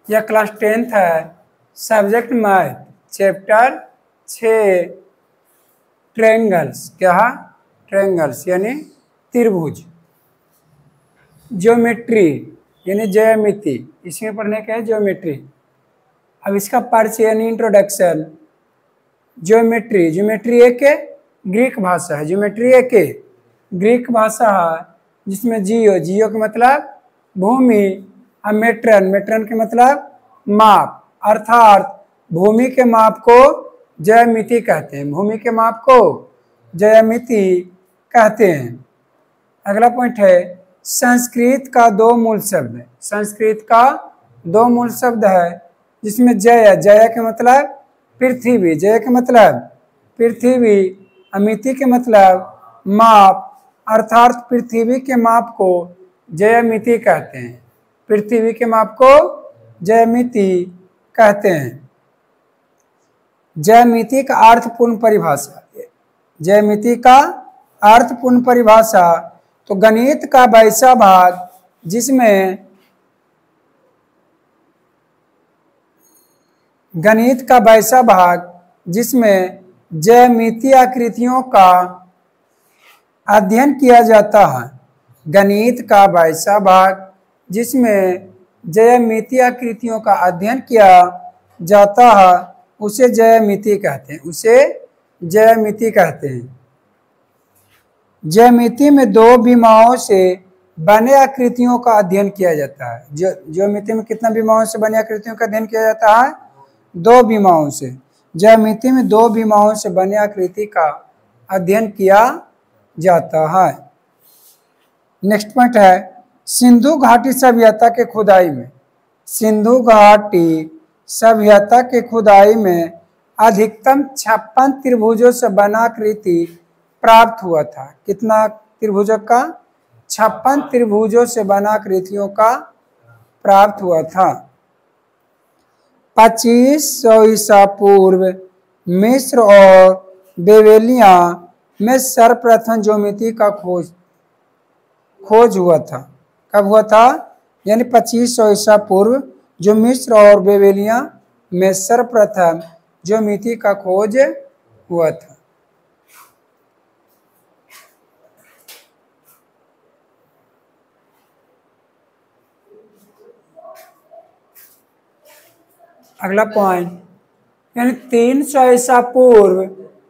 यह class 10th है, subject math, chapter 6 triangles. क्या है? ट्रायंगल्स यानी त्रिभुज। ज्योमेट्री यानी ज्यामिति, इसमें पढ़ने का है ज्योमेट्री। अब इसका परिचय यानी इंट्रोडक्शन। ज्योमेट्री, ज्योमेट्री एक ग्रीक भाषा है। ज्योमेट्री एक ग्रीक भाषा है जिसमें जियो, जियो का मतलब भूमि, और मेट्रन, मेट्रन के मतलब माप, अर्थात भूमि के माप को ज्यामिति कहते हैं। भूमि के माप को ज्यामिति कहते हैं। अगला पॉइंट है संस्कृत का दो मूल शब्द है। संस्कृत का दो मूल शब्द है जिसमें जय, जय के मतलब पृथ्वी, जय के मतलब पृथ्वी, अमिति के मतलब माप, अर्थात पृथ्वी के माप को ज्यामिति कहते हैं। पृथ्वी के माप को ज्यामिति कहते हैं। ज्यामिति का अर्थपूर्ण परिभाषा, ज्यामिति का अर्थपूर्ण परिभाषा तो गणित का वैसा भाग जिसमें गणित का वैसा भाग जिसमें ज्यामितीय आकृतियों का अध्ययन किया जाता है। गणित का वैसा भाग जिसमें ज्यामितीय आकृतियों का अध्ययन किया जाता है उसे ज्यामिति कहते हैं, उसे ज्यामिति कहते हैं। ज्यामिति में दो विमाओं से बने आकृतियों का अध्ययन किया जाता है। ज्यामिति में कितना विमाओं से बने आकृतियों का अध्ययन किया जाता है? दो विमाओं से। ज्यामिति में दो विमाओं से बने आकृति का अध्ययन किया जाता है। नेक्स्ट पॉइंट है सिंधु घाटी सभ्यता के खुदाई में, सिंधु घाटी सभ्यता के खुदाई में अधिकतम 56 त्रिभुजों से बना आकृति प्राप्त हुआ था। कितना त्रिभुजों का? 56 त्रिभुजों से बना आकृतियों का प्राप्त हुआ था। 2500 ईसा पूर्व मिस्र और बेबीलोनिया में सर्वप्रथम ज्योमिति का खोज हुआ था। कब हुआ था? यानी 2500 ईसा पूर्व जो मिस्र और बेबीलोनिया में सर्वप्रथम ज्योमिति का खोज हुआ था। अगला पॉइंट यानी 300 ईसा पूर्व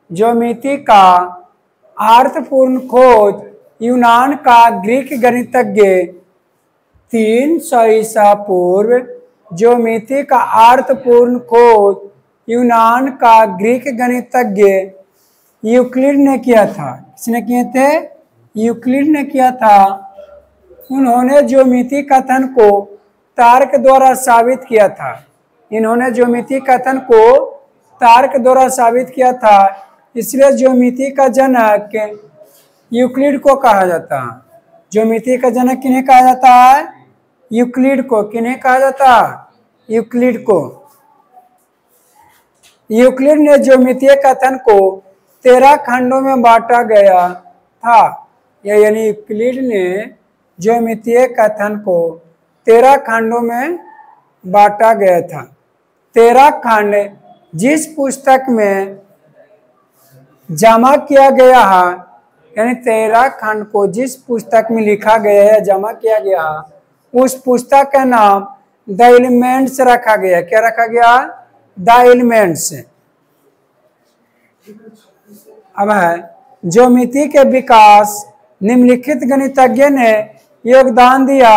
ज्योमिति का अर्थपूर्ण खोज यूनान का ग्रीक गणितज्ञ 300 ईसा पूर्व ज्योमिति का अर्थपूर्ण खोज यूनान का ग्रीक गणितज्ञ यूक्लिड ने किया था। किसने किए थे? यूक्लिड ने किया था। उन्होंने ज्योमिति कथन को तर्क द्वारा साबित किया था। इन्होंने ज्योमिति कथन को तर्क द्वारा साबित किया था, इसलिए ज्योमिति का जनक यूक्लिड को कहा जाता है। ज्योमिति का जनक किन्हें कहा जाता है? यूक्लिड को। किन्हें कहा जाता है? यूक्लिड को। यूक्लिड ने ज्योमितीय कथन को 13 खंडों में बांटा गया था। यानी यूक्लिड ने ज्योमितीय कथन को 13 खंडों में बांटा गया था। 13 खंड जिस पुस्तक में जमा किया गया है, यानी 13 खंड को जिस पुस्तक में लिखा गया है, जमा किया गया है, उस पुस्तक का नाम द एलिमेंट्स रखा गया। क्या रखा गया? The elements. अब है ज्योमिति के विकास निम्नलिखित गणितज्ञ ने योगदान दिया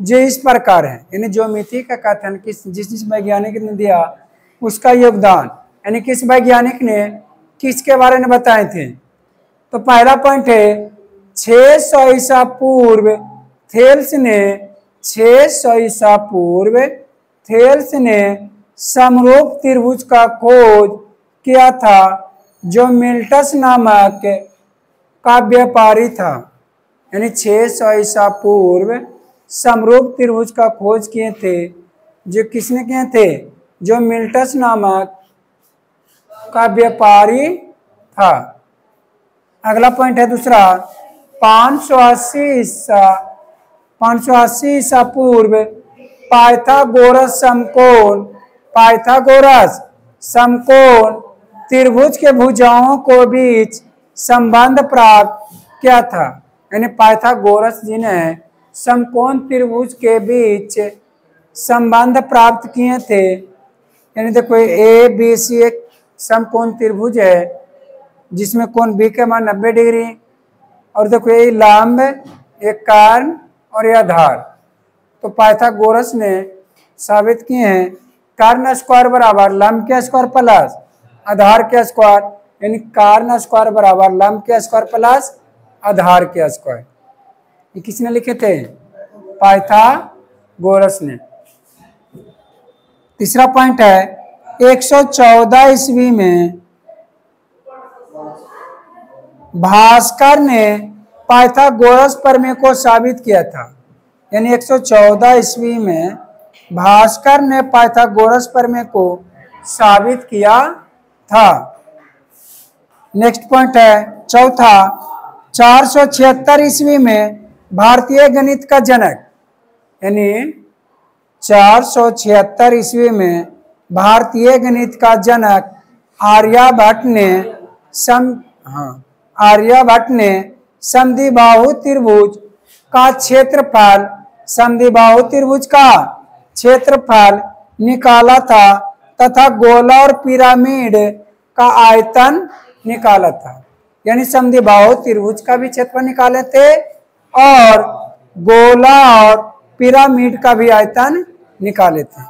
जो इस प्रकार है। यानी ज्योमिति का कथन जिस वैज्ञानिक ने दिया उसका योगदान, यानी किस वैज्ञानिक ने किसके बारे में बताए थे। तो पहला पॉइंट है 600 ईसा पूर्व थेल्स ने 600 ईसा पूर्व थेल्स ने समरूप त्रिभुज का खोज किया था जो मिल्टस नामक का व्यापारी था। यानी 600 ईसा पूर्व समरूप त्रिभुज का खोज किए थे। जो किसने किए थे? जो मिल्टस नामक का व्यापारी था। अगला पॉइंट है दूसरा 580 ईसा पूर्व पाइथागोरस समकोण, पाइथागोरस समकोण त्रिभुज के भुजाओं को बीच संबंध प्राप्त किया था। यानी पाइथागोरस जी ने समकोण त्रिभुज के बीच संबंध प्राप्त किए थे। यानी देखो ए बी सी एक समकोण त्रिभुज है जिसमें कोण बी के मान 90 डिग्री, और देखो ये लंब, एक कर्ण और ये आधार। तो पाइथागोरस ने साबित किए हैं कर्ण स्क्वायर बराबर लंब के स्क्वायर प्लस आधार के स्क्वायर, यानी कर्ण स्क्वायर बराबर लंब के स्क्वायर प्लस आधार के स्क्वायर। ये किसने लिखे थे? पाइथागोरस ने। तीसरा पॉइंट है 114 ईस्वी में भास्कर ने पाइथागोरस प्रमेय को साबित किया था। यानी 114 ईस्वी में भास्कर ने पाइथागोरस प्रमेय को साबित किया था। नेक्स्ट पॉइंट है चौथा 476 ईस्वी में भारतीय गणित का जनक, यानी 476 ईस्वी में भारतीय गणित का जनक आर्यभट्ट ने समद्विबाहु त्रिभुज का क्षेत्रफल, समद्विबाहु त्रिभुज का क्षेत्रफल निकाला था तथा गोला और पिरामिड का आयतन निकाला था। यानी समद्विबाहु त्रिभुज का भी क्षेत्रफल निकाले थे और गोला और पिरामिड का भी आयतन निकाले थे।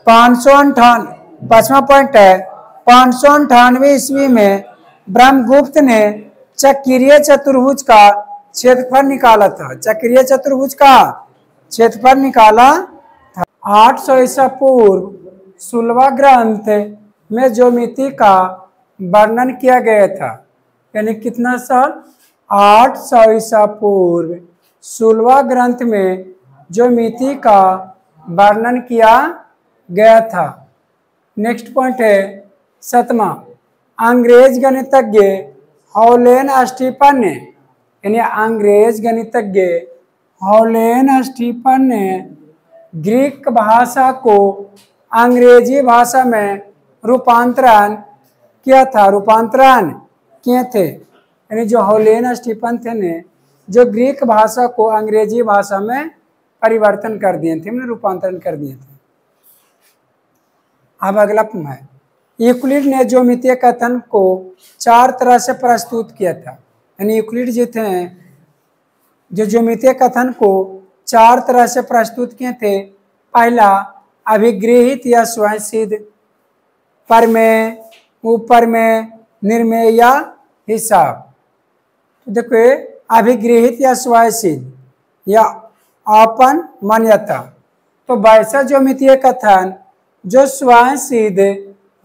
558 पॉइंट है 598 ईस्वी में ब्रह्मगुप्त ने चक्रीय चतुर्भुज का क्षेत्रफल निकाला था। चक्रीय चतुर्भुज का क्षेत्रफल निकाला था। 800 ईसा पूर्व सुलभा ग्रंथ में ज्योमिति का वर्णन किया गया था। यानी कितना साल? 800 ईसा पूर्व सुलभा ग्रंथ में ज्योमिति का वर्णन किया गया था। नेक्स्ट पॉइंट है 7वां अंग्रेज गणितज्ञ हॉलेन स्टीफन ने, यानी अंग्रेज गणितज्ञ हॉलेन स्टीफन ने ग्रीक भाषा को अंग्रेजी भाषा में रूपांतरण किया था, रूपांतरण किए थे। यानी जो हॉलेन स्टीफन थे ने जो ग्रीक भाषा को अंग्रेजी भाषा में परिवर्तन कर दिए थे, मैंने रूपांतरण कर दिए थे। अब अगला है यूक्लिड ने ज्योमितीय कथन को 4 तरह से प्रस्तुत किया था। यानी यूक्लिड जी थे जो ज्योमितीय कथन को 4 तरह से प्रस्तुत किए थे। पहला अभिगृहित या स्वयंसिद्ध, प्रमेय, उपप्रमेय, निर्मेय या हिसाब। तो देखो अभिगृहित या स्वयंसिद्ध या अपन मान्यता, तो वैसा ज्योमितीय कथन जो स्वयं सिद्ध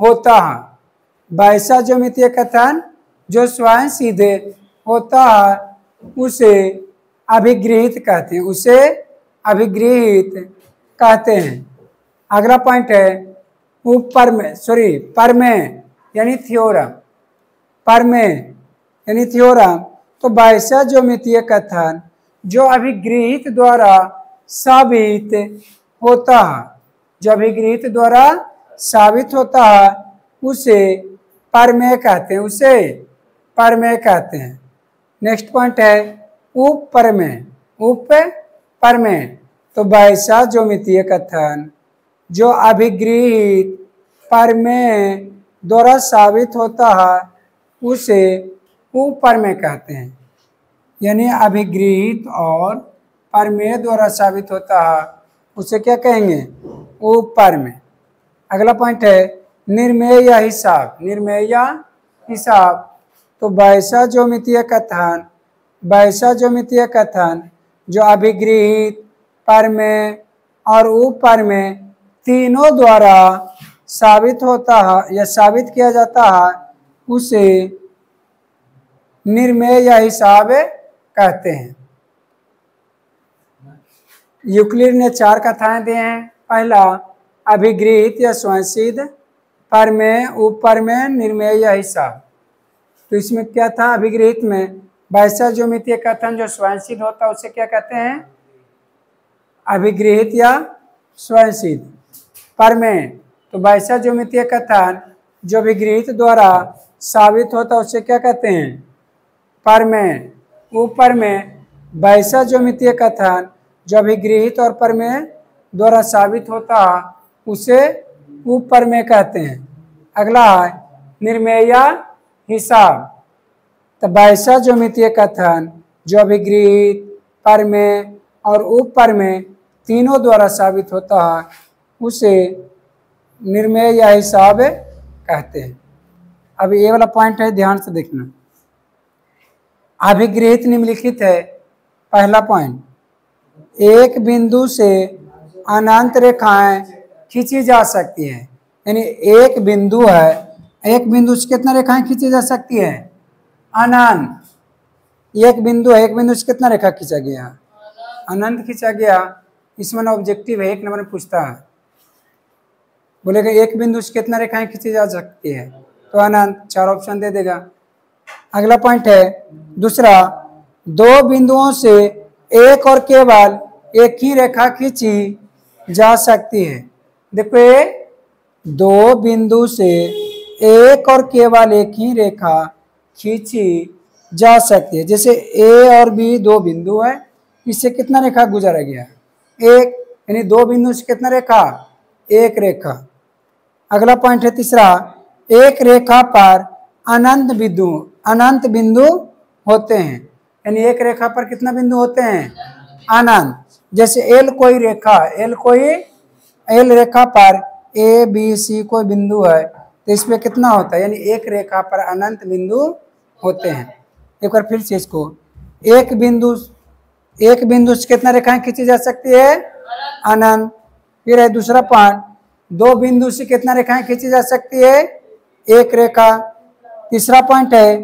होता है, वैसा ज्योमितीय कथन जो स्वयं सिद्ध होता है उसे अभिगृहित कहते हैं, उसे अभिगृहित कहते हैं। अगला पॉइंट है प्रमेय यानी थ्योरम, प्रमेय यानी थ्योरम। तो वैसा ज्योमितीय कथन जो अभिगृहित द्वारा साबित होता है, जो अभिगृहित द्वारा साबित होता है उसे प्रमेय कहते हैं, उसे प्रमेय कहते हैं। नेक्स्ट पॉइंट है उपप्रमेय, उपप्रमेय। तो वैसा ज्योमितीय कथन जो अभिगृहित प्रमेय द्वारा साबित होता है उसे उपप्रमेय कहते हैं। यानी अभिगृहित और प्रमेय द्वारा साबित होता है उसे क्या कहेंगे? उपप्रमेय। अगला पॉइंट है निर्मेय या हिसाब, निर्मेय या हिसाब। तो वैसा ज्योमितीय कथन जो अभिगृहित, प्रमेय और उपप्रमेय तीनों द्वारा साबित होता है या साबित किया जाता है उसे निर्मेय या हिसाब कहते हैं। यूक्लिड ने 4 कथाएं दिए हैं। पहला अभिगृहित या स्वयंसिद्ध, प्रमेय, उपप्रमेय, निर्मेय या हिसाब। तो इसमें क्या था? अभिगृहित में वैसा ज्योमितीय कथन जो स्वयंसिद्ध होता है उसे क्या कहते हैं? अभिगृहित या स्वयंसिद्ध। परमेय तो वैसा ज्योमितीय कथन जो अभिगृहित द्वारा साबित होता है उसे क्या कहते हैं? परमेय। ऊपर में वैसा ज्योमितीय कथन जो अभिगृहित और परमेय द्वारा साबित होता है उसे उपपरमेय कहते हैं। अगला है निर्मेय हिसाब। तो वैसा ज्योमितीय कथन जो अभिगृहित, परमेय और उपपरमेय तीनों द्वारा साबित होता है उसे निर्मेय या हिसाब कहते हैं। अब ये वाला पॉइंट है, ध्यान से देखना। अभिगृहित निम्नलिखित है। पहला पॉइंट, एक बिंदु से अनंत रेखाएं खींची जा सकती है। यानी एक बिंदु है, एक बिंदु से कितना रेखाएं खींची जा सकती है? अनंत। एक बिंदु है, एक बिंदु से कितना रेखा खींचा गया? अनंत खींचा गया। इसमें ना ऑब्जेक्टिव है, 1 नंबर में पूछता है, बोलेगा एक बिंदु से कितना रेखाएं खींची जा सकती है? तो अनंत। 4 ऑप्शन दे देगा। अगला पॉइंट है दूसरा, दो बिंदुओं से एक और केवल एक ही रेखा खींची जा सकती है। देखो ये दो बिंदु से एक और केवल एक ही रेखा खींची जा सकती है। जैसे ए और बी दो बिंदु है, इससे कितना रेखा गुजरा गया? एक। यानी दो बिंदु से कितना रेखा? एक रेखा। अगला पॉइंट है तीसरा, एक रेखा पर अनंत बिंदु होते हैं। यानी एक रेखा पर कितना बिंदु होते हैं? अनंत। जैसे एल रेखा पर ए बी सी कोई बिंदु है तो इसमें कितना होता है? यानी एक रेखा पर अनंत बिंदु होते हैं। एक बार फिर से इसको, एक बिंदु से कितना रेखाएं खींची जा सकती है? अनंत। फिर है दूसरा पॉइंट, दो बिंदु से कितना रेखाएं खींची जा सकती है? एक रेखा। तीसरा पॉइंट है,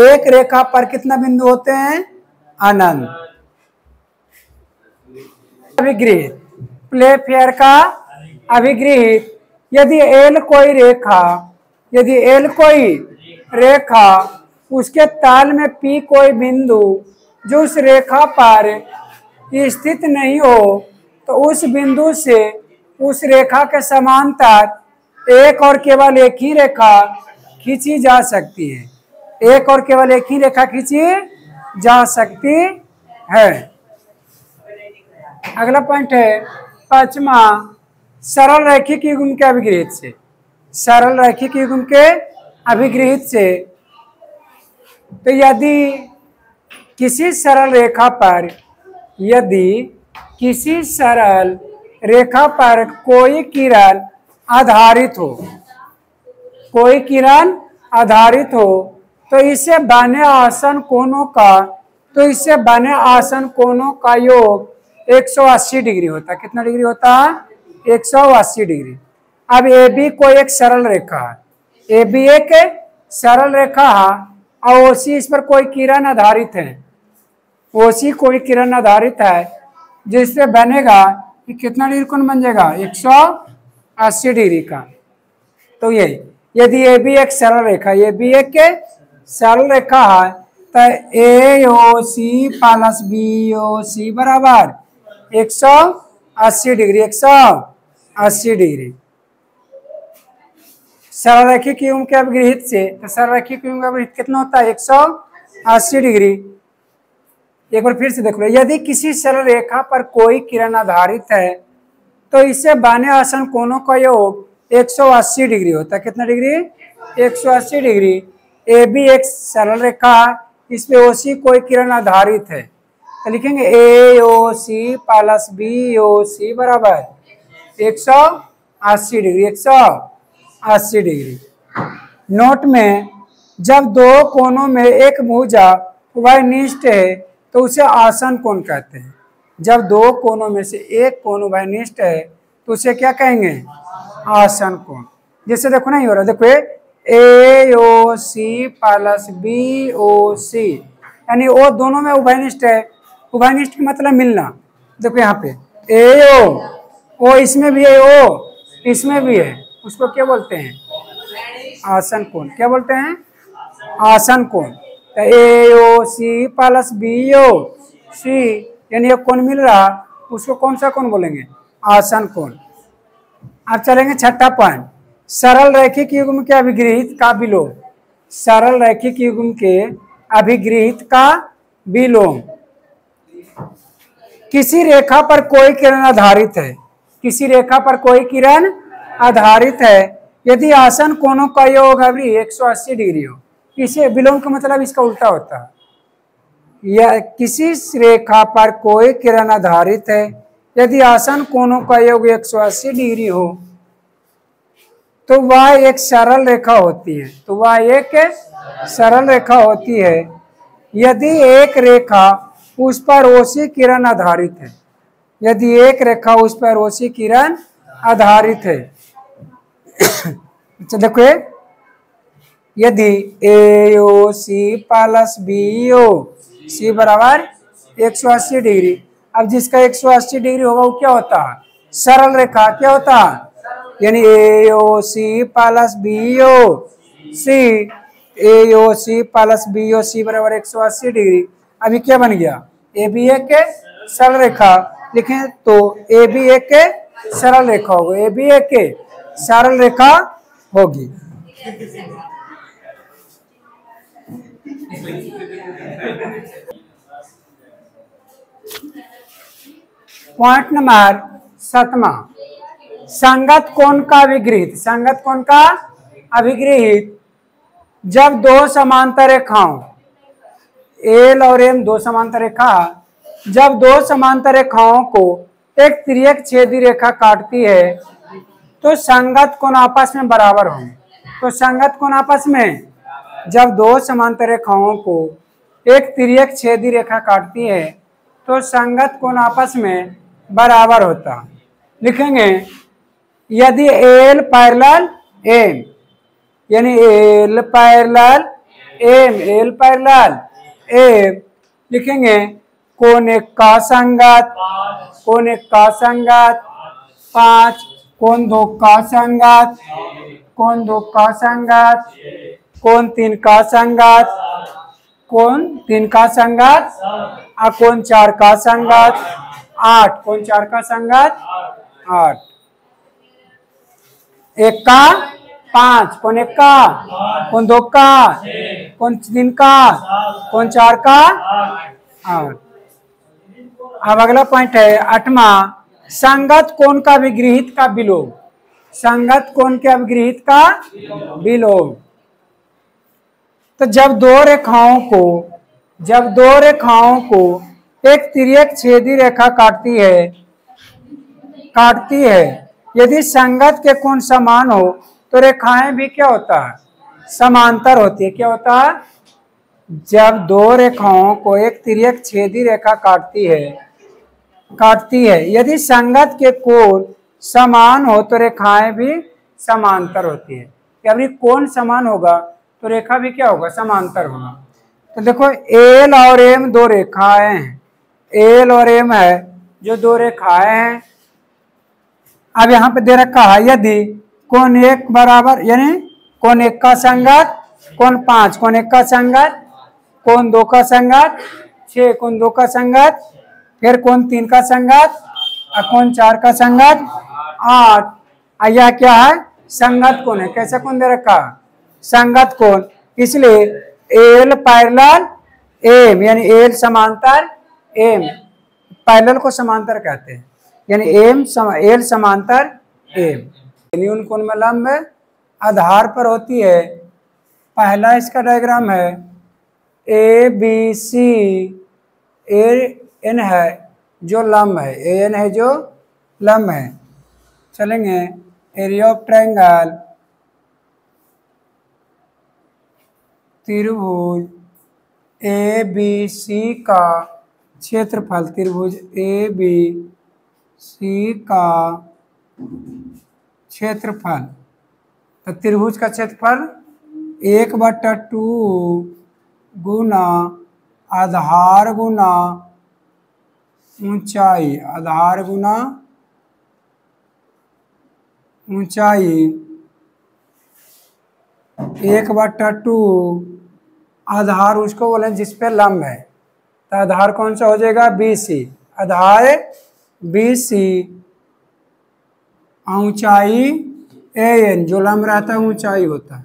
एक रेखा पर कितना बिंदु होते हैं? अनंत। अभिगृहित, प्ले फेयर का अभिगृहित, यदि एल कोई रेखा उसके ताल में पी कोई बिंदु जो उस रेखा पर स्थित नहीं हो तो उस बिंदु से उस रेखा के समांतर एक और केवल एक ही रेखा खींची जा सकती है। एक और केवल एक ही रेखा खींची जा सकती है। अगला पॉइंट है पांचवा, सरल रैखिक युग्म के अभिगृहित से। सरल रैखिक युग्म के अभिगृहित से, तो यदि किसी सरल रेखा पर कोई किरण आधारित हो तो इससे बने आसन कोणों का योग 180 डिग्री होता है। कितना डिग्री होता है? 180 डिग्री। अब ए बी कोई एक सरल रेखा है, ए बी एक सरल रेखा है और ओसी इस पर कोई किरण आधारित है। ओसी कोई किरण आधारित है जिससे बनेगा कि कितना डिग्री कोण बन जाएगा? 180 डिग्री का। तो ये यदि ए बी एक सरल रेखा है तो ए ओ सी प्लस बी ओ सी बराबर 180 डिग्री। 180 डिग्री सरल रैखिक युग्म के अभिगृहित से। तो सरल रैखिक युग्म का अभिगृहित कितना होता है? 180 डिग्री। एक बार फिर से देख लो, यदि किसी सरल रेखा पर कोई किरण आधारित है तो इससे बाने आसन कोणों का योग 180 डिग्री होता है। कितना डिग्री? 180 डिग्री। ए बी एक सरल रेखा, इसमें ओ सी कोई किरण आधारित है तो लिखेंगे ए ओ सी प्लस बी ओ सी बराबर 180 डिग्री। 180 डिग्री। नोट में, जब दो कोणों में एक भुजा उभयनिष्ठ है तो उसे आसन कोण कहते हैं। जब दो कोणों में से एक कोण उभयनिष्ठ है तो उसे क्या कहेंगे? आसन कोण। जैसे देखो ना, ये हो रहा है, देखो ए ओ सी प्लस बी ओ सी, यानी वो दोनों में उभयनिष्ठ है। उभयनिष्ठ का मतलब मिलना। देखो यहाँ पे ए ओ इसमें भी है, ओ इसमें भी है, उसको क्या बोलते हैं? आसन कोण। क्या बोलते हैं? आसन कोण। ए ओ सी प्लस बी ओ सी, यानी एक कोण मिल रहा उसको कौन सा कोण बोलेंगे? आसन कोण। अब चलेंगे छठा पॉइंट, सरल रैखिक युग्म के अभिगृहित का विलोम। सरल रैखिक युग्म के अभिगृहित का विलोम। किसी रेखा पर कोई किरण आधारित है, किसी रेखा पर कोई किरण आधारित है, यदि आसन कोणों का योग अभी 180 डिग्री हो। इसे विलोम का मतलब इसका उल्टा होता है। या किसी रेखा पर कोई किरण आधारित है, यदि आसन कोणों का योग 180 डिग्री हो तो वह एक सरल रेखा होती है। तो वह एक सरल रेखा होती है यदि एक रेखा उस पर रोशनी किरण आधारित है। यदि एक रेखा उस पर रोशनी किरण आधारित है। अच्छा देखो, यदि AOC प्लस BO C बराबर 180 डिग्री। अब जिसका 180 डिग्री होगा वो क्या होता है? सरल रेखा। क्या होता है? यानी AOC plus BOC, AOC plus BOC बराबर 180 डिग्री। अभी क्या बन गया? AB एक सरल रेखा। लिखें तो AB एक सरल रेखा होगी, AB एक सरल रेखा होगी। पॉइंट नंबर 7वां, संगत कोण का अभिगृहित। संगत कोण का अभिगृहित जब दो समांतर रेखाओं L और M, दो समांतर रेखा, जब दो समांतर रेखाओं को एक तिर्यक छेदी रेखा काटती है तो संगत कोण आपस में बराबर होंगे। तो संगत कोण आपस में, जब दो समांतर रेखाओं को एक तिर्यक छेदी रेखा काटती है तो संगत कोण आपस में बराबर होता। लिखेंगे यदि L पैरेलल M, यानी L parallel M, L parallel M, लिखेंगे कोण एक का संगत, कोण एक का संगत 5, कोण दो का संगत, कोण दो का संगत, कोण तीन का संगत, कोण तीन का संगत, और कोण चार का संगत 8, कोण चार का संगत 8, एक का 5, कोण एक का, कोण दो का, कोण तीन का, कोण चार का 8। अब अगला पॉइंट है 8वां, संगत कोण का विगृहित का विलोम। संगत कोण के अभिगृहित का विलोम। तो जब दो रेखाओं को एक तिर्यक छेदी रेखा काटती है, यदि संगत के कोण समान हो तो रेखाएं भी क्या होता है? समांतर होती है। क्या होता है? जब दो रेखाओं को एक तिर्यक छेदी रेखा काटती है, यदि संगत के कोण समान हो तो रेखाएं भी समांतर होती है। यदि कोण समान होगा तो रेखा भी क्या होगा? समांतर होगा। तो देखो L और M दो रेखाएं हैं, L और M है जो दो रेखाएं हैं। अब यहाँ पे दे रखा है यदि कोण एक बराबर, यानी कोण एक का संगत, कोण 5, कोण एक का संगत, कोण दो का संगत 6, कोण दो का संगत, फिर कोण तीन का संगत और कोण चार का संगत 8। यह क्या है? संगत कोण है। कैसा कोण दे रखा? संगत कोण। इसलिए L पैरेलल M, यानी L समांतर M, पैरेलल को समांतर कहते हैं, यानी L समांतर M। न्यून कोण में लंब आधार पर होती है। पहला इसका डायग्राम है ABC, AN है जो लंब है, AN है जो लंब है। चलेंगे एरिया ऑफ ट्रायंगल, त्रिभुज ABC का क्षेत्रफल, त्रिभुज ABC का क्षेत्रफल। तो त्रिभुज का क्षेत्रफल 1/2 गुना आधार गुना ऊंचाई, आधार गुना ऊंचाई 1/2 आधार उसको बोले जिस पे लंब है। तो आधार कौन सा हो जाएगा? BC। आधार BC ऊंचाई AN, जो लंब रहता है ऊंचाई होता है,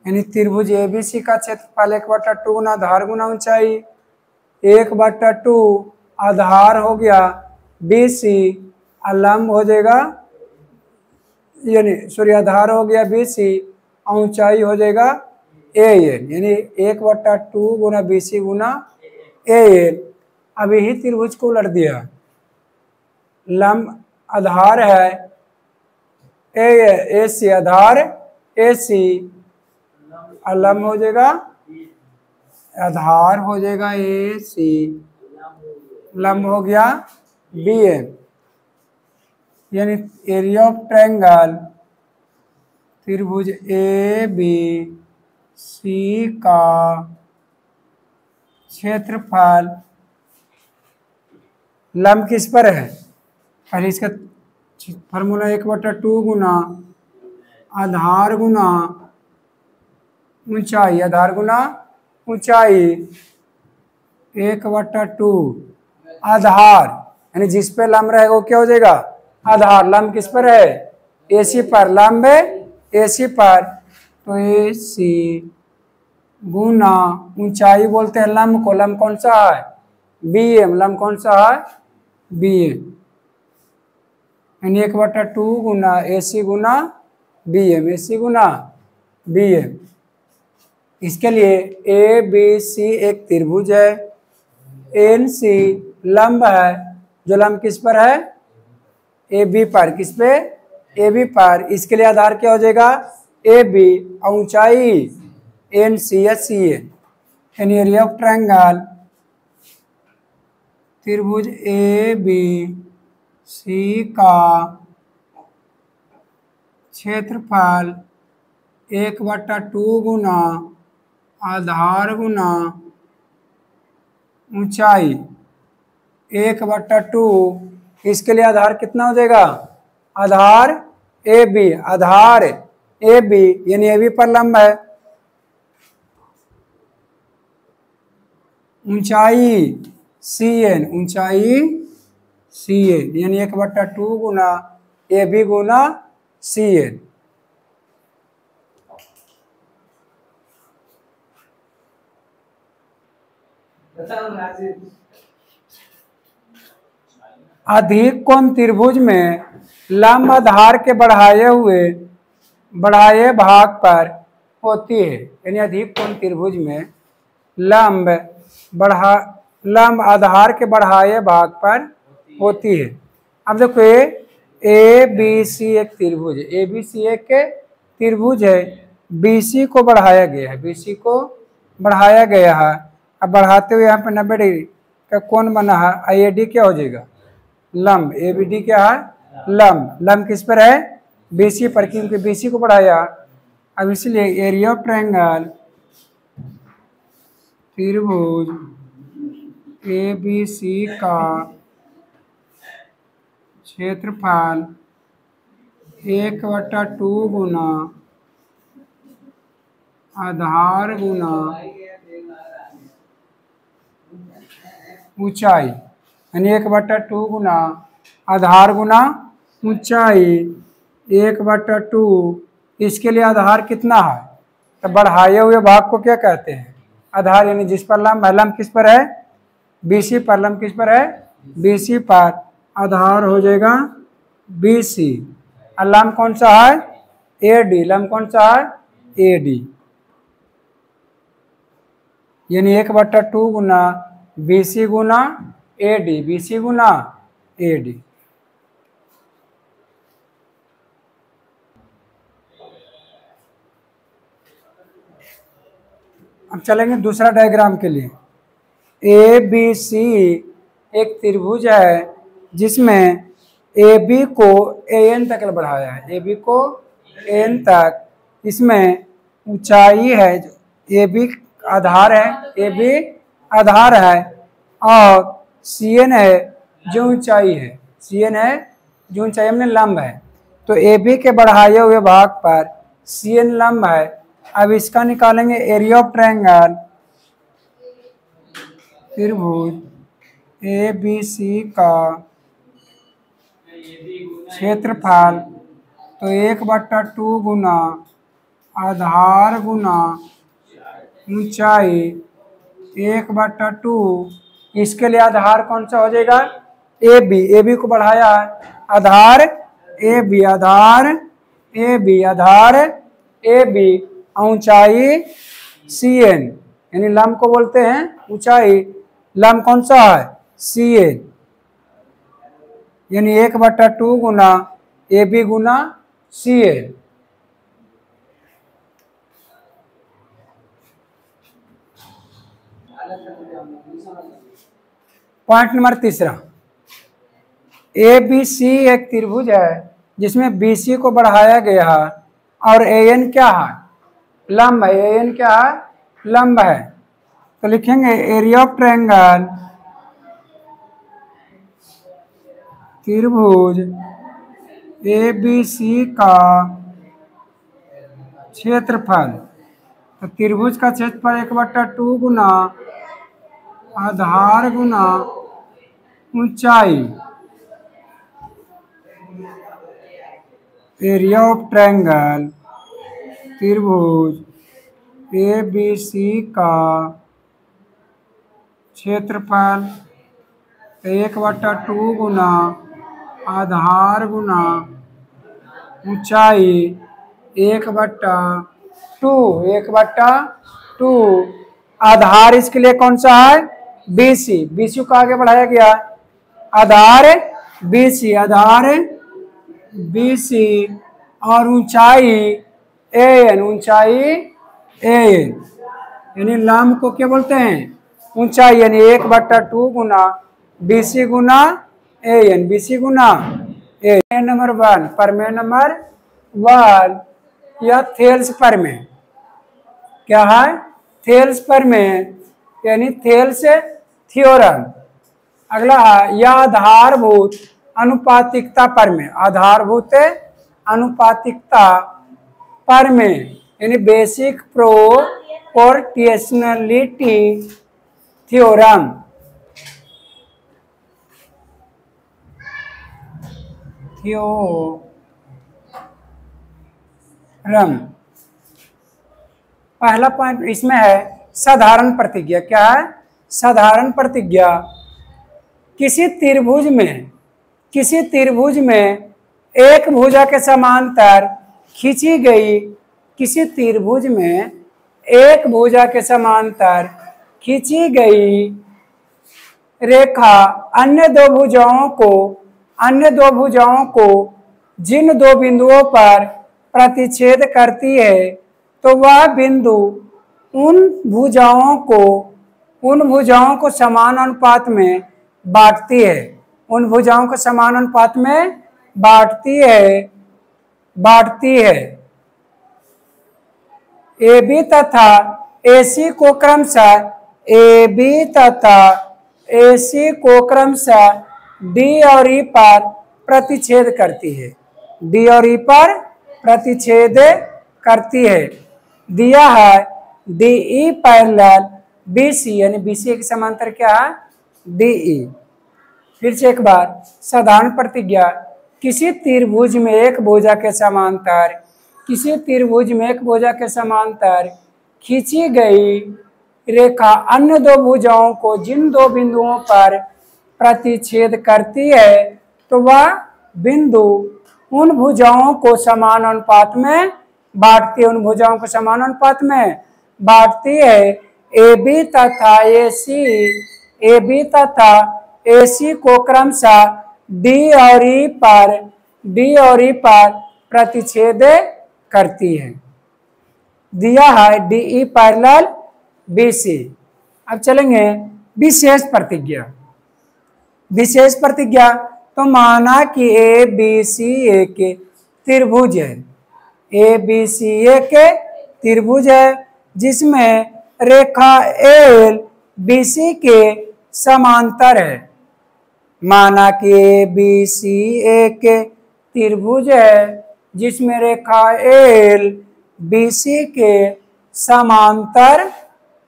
यानी त्रिभुज ABC का क्षेत्रफल 1/2 गुना आधार गुना ऊंचाई, 1/2 आधार हो गया BC और लंब हो जाएगा, यानी सॉरी आधार हो गया BC और ऊंचाई हो जाएगा AN, यानी 1/2 गुना BC गुना AN। अब यही त्रिभुज को उलट दिया, लंब आधार है AC, आधार AC और लंब हो जाएगा, आधार हो जाएगा AC, लंब हो गया BN, यानी एरिया ऑफ ट्रायंगल त्रिभुज ABC का क्षेत्रफल, लंब किस पर है, पहले इसका फार्मूला 1/2 गुना आधार गुना ऊंचाई, आधार गुना ऊंचाई, 1/2 आधार, यानी जिस पे लंब रहेगा वो क्या हो जाएगा आधार। लंब किस पर है AC पर, लंब AC पर, तो AC गुना ऊंचाई बोलते हैं लंब को, लंब कौन सा है BM, लंब कौन सा है BM, यानी 1/2 गुना AC गुना BM, AC गुना BM। इसके लिए ABC एक त्रिभुज है, NC लंब है, जो लंब किस पर है AB पर, किस पे AB पर, इसके लिए आधार क्या हो जाएगा AB और ऊंचाई NC या CN, यानी एरिया ऑफ ट्रायंगल त्रिभुज ABC का क्षेत्रफल 1/2 गुना आधार गुना ऊंचाई 1/2, इसके लिए आधार कितना हो जाएगा आधार AB, आधार AB यानी AB पर लंब है, ऊंचाई CN, ऊंचाई CN यानी 1/2 गुना AB गुना CN। अधिक कोण त्रिभुज में लंब आधार के बढ़ाए भाग पर होती है, यानी अधिक कोण त्रिभुज में लंब आधार के बढ़ाए भाग पर होती है। अब देखो ABC एक त्रिभुज है, ABC एक त्रिभुज है, BC को बढ़ाया गया है, BC को बढ़ाया गया है। अब बढ़ाते हुए यहाँ पे 90 डिग्री का कोण बना है, AD क्या हो जाएगा लंब, ABD क्या है लंब, लंब किस पर है BC पर, क्योंकि BC को बढ़ाया। अब इसलिए एरिया ऑफ ट्रायंगल त्रिभुज ABC का क्षेत्रफल 1/2 गुना आधार गुना ऊंचाई, यानी 1/2 गुना आधार गुना ऊंचाई 1/2, इसके लिए आधार कितना है, तो बढ़ाए हुए भाग को क्या कहते हैं आधार, यानी जिस पर लंब है, लंब किस पर है BC पर, लंब किस पर है BC पर, आधार हो जाएगा BC और लंब कौन सा है AD, लंब कौन सा है AD, यानी 1/2 गुना BC गुना AD, BC गुना AD। अब चलेंगे दूसरा डायग्राम के लिए। ABC एक त्रिभुज है जिसमें AB को AN तक बढ़ाया है, AB को AN तक, इसमें ऊंचाई है, AB आधार है, AB आधार है और CN है जो ऊंचाई है, CN है जो ऊंचाई में लंब है, तो AB के बढ़ाए हुए भाग पर CN लंब है। अब इसका निकालेंगे एरिया ऑफ ट्रायंगल त्रिभुज ABC का क्षेत्रफल, तो 1/2 गुना आधार गुना ऊंचाई 1/2। इसके लिए आधार कौन सा हो जाएगा? ए बी को बढ़ाया है, आधार ए बी, आधार ए बी, आधार ए बी, ऊंचाई सी एन, यानी लंब को बोलते हैं ऊंचाई, लंब कौन सा है? सी एन, यानी 1/2 गुना ए बी गुना C N. Point number 3, A B C एक त्रिभुज है जिसमें बी सी को बढ़ाया गया है और ए एन क्या है? लंब है। ए एन क्या है? लंब है। तो लिखेंगे एरिया ऑफ ट्रायंगल त्रिभुज ए बी सी का क्षेत्रफल, तो त्रिभुज का क्षेत्रफल 1/2 गुना आधार गुना ऊंचाई, एरिया ऑफ ट्रायंगल त्रिभुज ए बी सी का क्षेत्रफल 1/2 गुना आधार गुना ऊंचाई 1/2, 1/2। आधार इसके लिए कौन सा है? बी सी, बी सी को आगे बढ़ाया गया, आधार बी सी, आधार बी सी, और ऊंचाई ए एन, ऊंचाई ए एन, यानी लंब को क्या बोलते हैं? ऊंचाई, यानी 1/2 गुना B C Guna A N, B C Guna A. Number 1, प्रमेय नंबर 1 या थेल्स प्रमेय क्या है? थेल्स प्रमेय यानी थेल्स थ्योरम। अगला है या आधारभूत अनुपातिकता प्रमेय, आधारभूत अनुपातिकता प्रमेय यानी बेसिक प्रोपोर्शनलिटी थ्योरम। पहला पॉइंट इसमें है साधारण प्रतिज्ञा। क्या है? साधारण प्रतिज्ञा। किसी त्रिभुज में एक भुजा के समांतर खींची गई, किसी त्रिभुज में एक भुजा के समांतर खींची गई रेखा अन्य दो भुजाओं को जिन दो बिंदुओं पर प्रतिच्छेद करती है, तो वह बिंदु उन भुजाओं को समान अनुपात में बांटती है, उन भुजाओं को समान अनुपात में बांटती है। ए बी तथा ए सी को क्रमशः डी और ई पर प्रतिच्छेद करती है, डी और ई पर प्रतिच्छेद करती है। दिया है D E parallel B C, यानी बी सी के समांतर क्या है? D E. फिर से एक बार साधारण प्रतिज्ञा। किसी त्रिभुज में एक भुजा के समांतर खींची गई रेखा अन्य दो भुजाओं को जिन दो बिंदुओं पर प्रतिच्छेद करती है, तो वह बिंदु उन भुजाओं को समान अनुपात में बांटती है, उन भुजाओं को समान अनुपात में बांटती है। ए बी तथा ए सी को क्रमशः डी और ई पर प्रतिच्छेद करती है। दिया है D E parallel B C. अब चलेंगे विशेष प्रतिज्ञा। विशेष प्रतिज्ञा तो माना कि ए बी सी एक त्रिभुज है, ए बी सी एक त्रिभुज है जिसमें रेखा एल बी सी के समांतर है। माना कि ए बी सी एक त्रिभुज है जिसमें रेखा एल बी सी के समांतर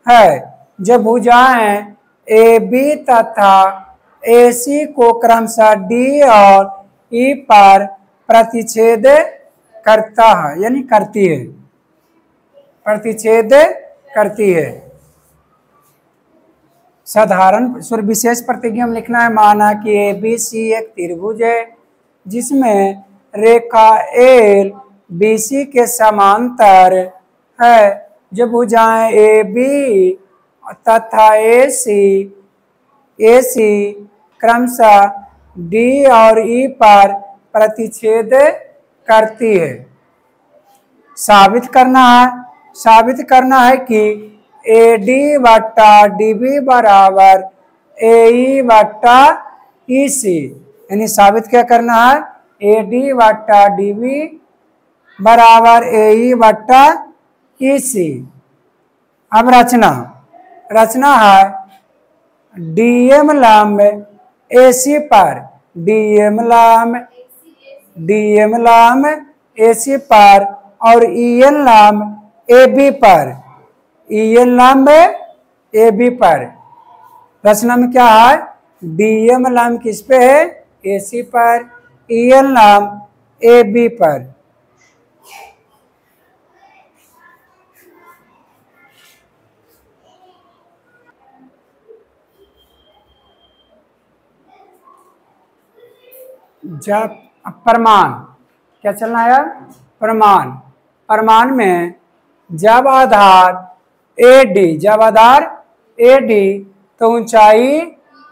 है। जब भुजाएं ए बी तथा ए सी को क्रमशः डी और ई पर प्रतिच्छेद करता है यानी करती है, प्रतिच्छेद करती है। साधारण स्वर विशेष प्रतिज्ञा में लिखना है, माना कि ABC एक त्रिभुज है जिसमें रेखा एल BC के समांतर है। जो भुजाएं AB तथा AC क्रमशः D और E पर प्रतिच्छेद करती है। साबित करना है कि AD बट्टा DB बराबर AE बट्टा EC, यानी साबित क्या करना है, AD बट्टा DB बराबर AE बट्टा EC। अब रचना है DM लंब AC पर, DM लंब AC पर और EN लंब AB पर, EN लंब AB पर। रचना में क्या है, DM लंब किस पे है, AC पर, EN लंब AB पर। जब प्रमाण क्या चलना है, प्रमाण में जब आधार AD तो ऊंचाई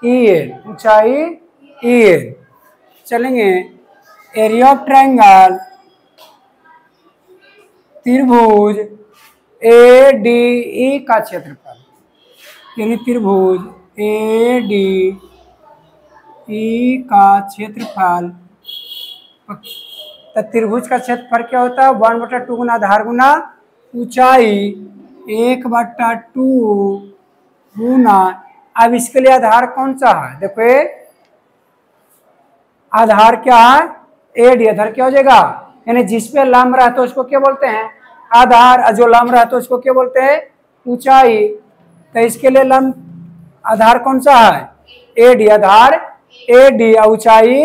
EL, चलेंगे। एरिया ऑफ ट्रायंगल त्रिभुज ADE का क्षेत्रफल, यानी त्रिभुज ADE का क्षेत्रफल। तो त्रिभुज का क्षेत्रफल क्या होता है, 1/2 गुना आधार गुना ऊंचाई 1/2 गुना। अब इसके लिए आधार कौन सा है, देखो ये आधार क्या है, AD। आधार क्या हो जाएगा, यानी जिस पे लंब रहता है उसको क्या बोलते हैं, आधार। जो लंब रहता है उसको क्या बोलते हैं, ऊंचाई। तो इसके लिए लंब आधार कौन सा है, AD। आधार AD ऊंचाई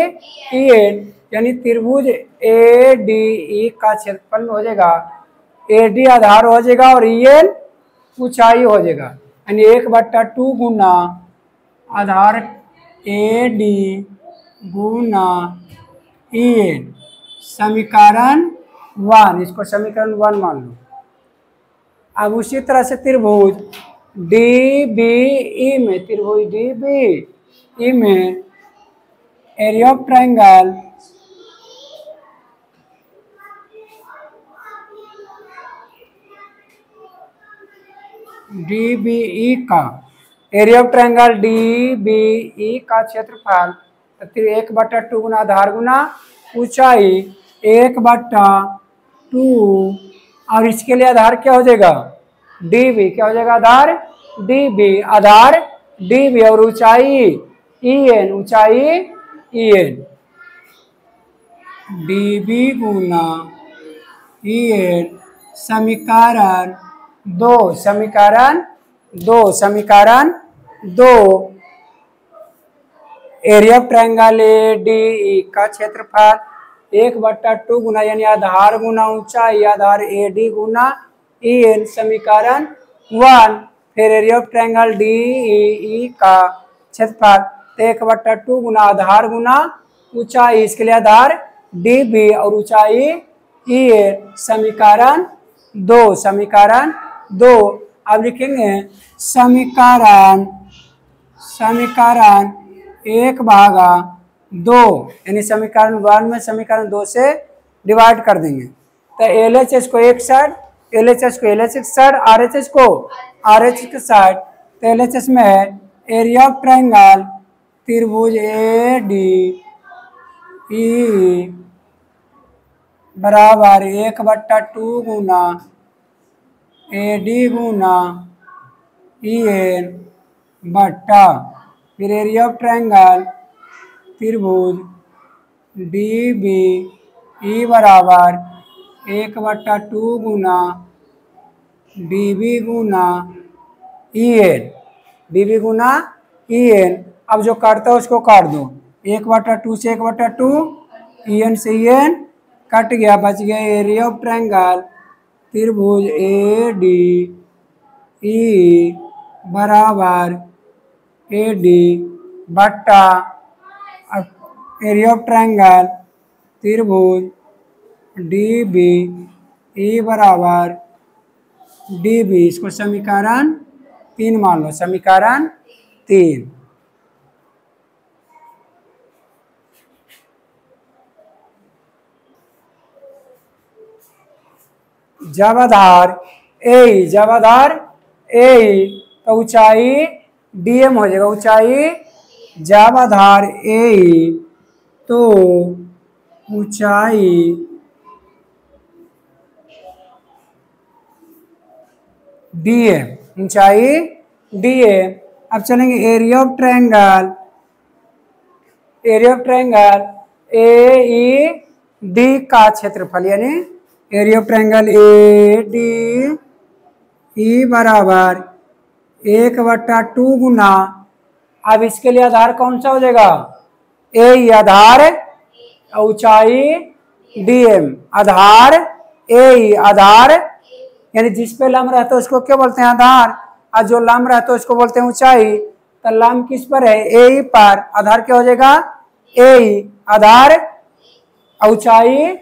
EL, यानी त्रिभुज ADE का क्षेत्रफल में हो जाएगा AD आधार हो जाएगा और EL ऊंचाई हो जाएगा, यानी 1/2 गुना आधार AD गुना EL। समीकरण 1, इसको समीकरण 1 मान लो। अब उसी तरह से त्रिभुज DBE में एरिया ऑफ ट्रायंगल DBE का, एरिया ऑफ ट्रायंगल DBE का क्षेत्रफल 1/2 गुना आधार गुना ऊंचाई 1/2, और इसके लिए आधार क्या हो जाएगा, DB। क्या हो जाएगा, आधार DB, आधार DB और ऊंचाई EN, ऊंचाई EN। DB गुना EN। समीकरण 2 एरिया ऑफ ट्रायंगल ADE का क्षेत्रफल 1/2 गुना, यानी आधार गुना ऊंचाई आधार AD गुना EN। समीकरण 1। फिर एरिया ऑफ ट्रायंगल DEE का क्षेत्रफल 1/2 गुना आधार गुना ऊंचाई, इसके लिए आधार DB और ऊंचाई EN। समीकरण 2। अब लिखेंगे समीकरण 1/2, यानी समीकरण 1 में समीकरण 2 से डिवाइड कर देंगे। तो LHS को एक साइड, LHS को LHS साइड, RHS को RHS के साइड। तो LHS में है एरिया ऑफ ट्रायंगल त्रिभुज ADE बराबर 1/2 गुना AD गुना EN बट्टा, फिर एरिया ऑफ ट्रायंगल त्रिभुज DBE बराबर 1/2 गुना DB गुना EN। अब जो काटता है उसको काट दो, 1/2 से 1/2 EN से EN कट गया, बच गया एरिया ऑफ ट्रायंगल त्रिभुज AD E बराबर AD बट्टा एरिया ऑफ ट्रायंगल त्रिभुज DB E बराबर DB। इसको समीकरण 3 मान लो, समीकरण 3। जब आधार ए तो ऊंचाई DM हो जाएगा, ऊंचाई जब आधार ए तो ऊंचाई DM, ऊंचाई DM। अब चलेंगे एरिया ऑफ ट्रायंगल AED का क्षेत्रफल, यानी एरिया ऑफ ट्रायंगल ADE बराबर 1/2 गुना। अब इसके लिए आधार कौन सा हो जाएगा? ए आधार, ऊंचाई DM, आधार ए आधार, यानी जिस पे लंब रहता है उसको क्या बोलते हैं? आधार। और जो लंब रहता है उसको बोलते हैं ऊंचाई। तो लंब किस पर है? ए पर, आधार क्या हो जाएगा? ए आधार, ऊंचाई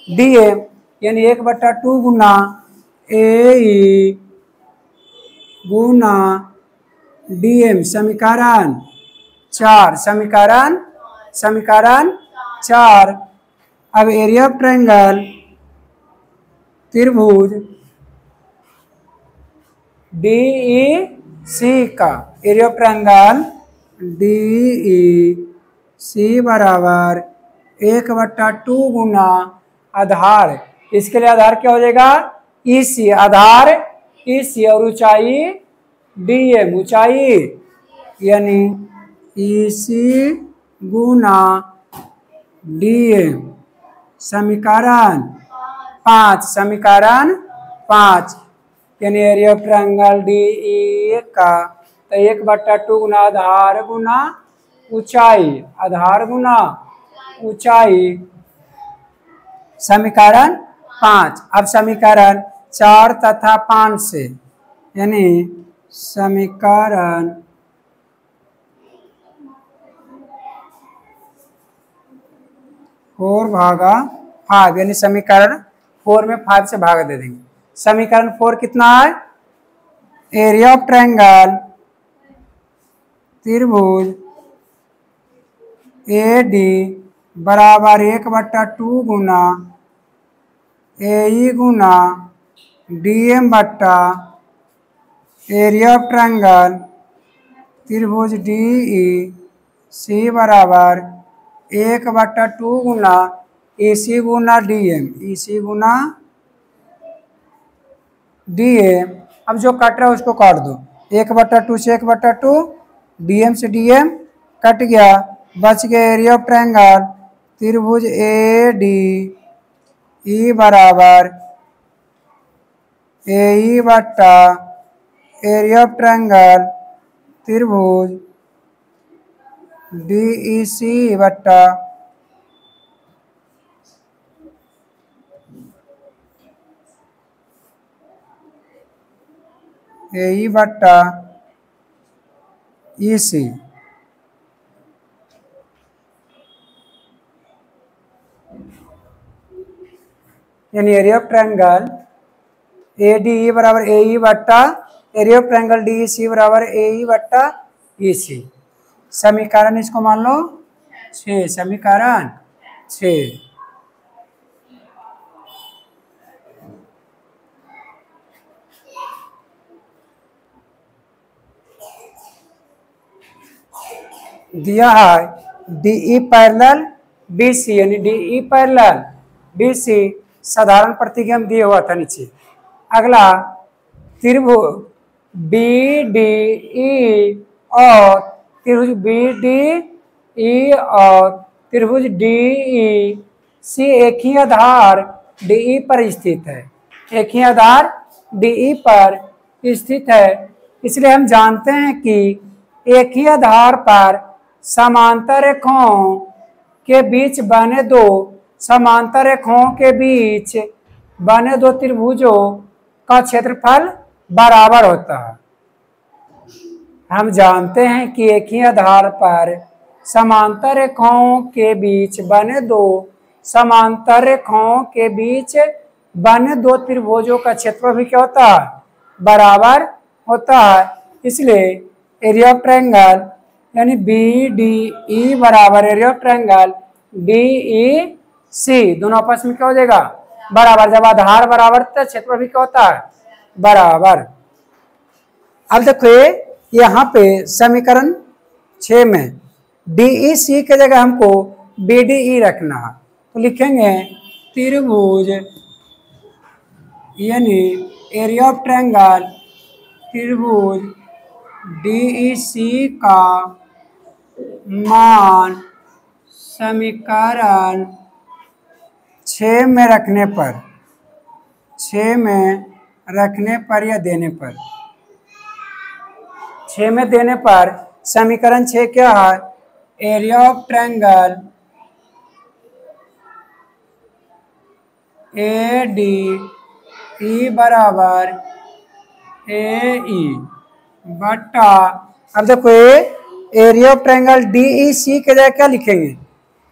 DM, यानी 1/2 गुना ए गुना DM। समीकरण 4, समीकरण 4। अब एरिया ऑफ ट्रायंगल त्रिभुज DEC का, एरिया ऑफ ट्रायंगल DEC बराबर 1/2 गुना आधार। इसके लिए आधार क्या हो जाएगा? EC, आधार EC, और ऊंचाई DM, ऊंचाई, यानी EC गुना DM। समीकरण 5, यानी एरिया ऑफ ट्रायंगल DE का तो 1/2 गुना आधार गुना ऊंचाई, आधार गुना ऊंचाई। समीकरण 5। अब समीकरण 4 तथा 5 से, यानी समीकरण 4/5, यानी समीकरण 4 में 5 से भाग दे देंगे। समीकरण 4 कितना है? एरिया ऑफ ट्रायंगल त्रिभुज AD बराबर 1/2 गुना AE गुना DM बट्टा एरिया ऑफ ट्रायंगल त्रिभुज DEC बराबर 1/2 गुना EC गुना DM, EC गुना DM। अब जो कट रहा है उसको काट दो, 1/2 से 1/2, DM से DM कट गया, बच गया एरिया ऑफ ट्रायंगल त्रिभुज ADE बराबर AE बट्टा एरिया ऑफ ट्रायंगल त्रिभुज DEC बट्टा AE बट्टा EC। यानी एरिया ऑफ ट्रायंगल ADE बराबर AE बट्टा एरिया ऑफ ट्रायंगल DEC बराबर AE बट्टा EC। समीकरण इसको मान लो 6, समीकरण 6। दिया है DE पैरेलल BC, यानी DE पैरेलल BC साधारण प्रतिगम दिया हुआ था नीचे। अगला त्रिभुज BDE और त्रिभुज BDE और त्रिभुज DEC एक ही आधार DE पर स्थित है, एक ही आधार DE पर स्थित है। इसलिए हम जानते हैं कि एक ही आधार पर समांतर रेखाओं के बीच बने दो समांतर रेखाओं के बीच बने दो त्रिभुजों का क्षेत्रफल बराबर होता है। हम जानते हैं कि एक ही आधार पर समांतर रेखाओं के बीच बने दो समांतर रेखाओं के बीच बने दो त्रिभुजों का क्षेत्रफल भी क्या होता है? बराबर होता है। इसलिए एरिया ऑफ ट्रायंगल यानी बी डी ई बराबर area of triangle D E C दोनों आपस में क्या हो जाएगा? बराबर। जब आधार बराबर तो क्षेत्रफल भी क्या होता है? बराबर। अब देखो यहाँ पे समीकरण 6 में डी सी की जगह हमको बी डी ई रखना है, तो लिखेंगे त्रिभुज यानी एरिया ऑफ ट्रायंगल त्रिभुज डी सी का मान समीकरण 6 में रखने पर या देने पर 6 में देने पर समीकरण 6 क्या है? Area of triangle A D E बराबर ए ई बटा, अब देखो area of triangle D E C की जगह क्या लिखेंगे?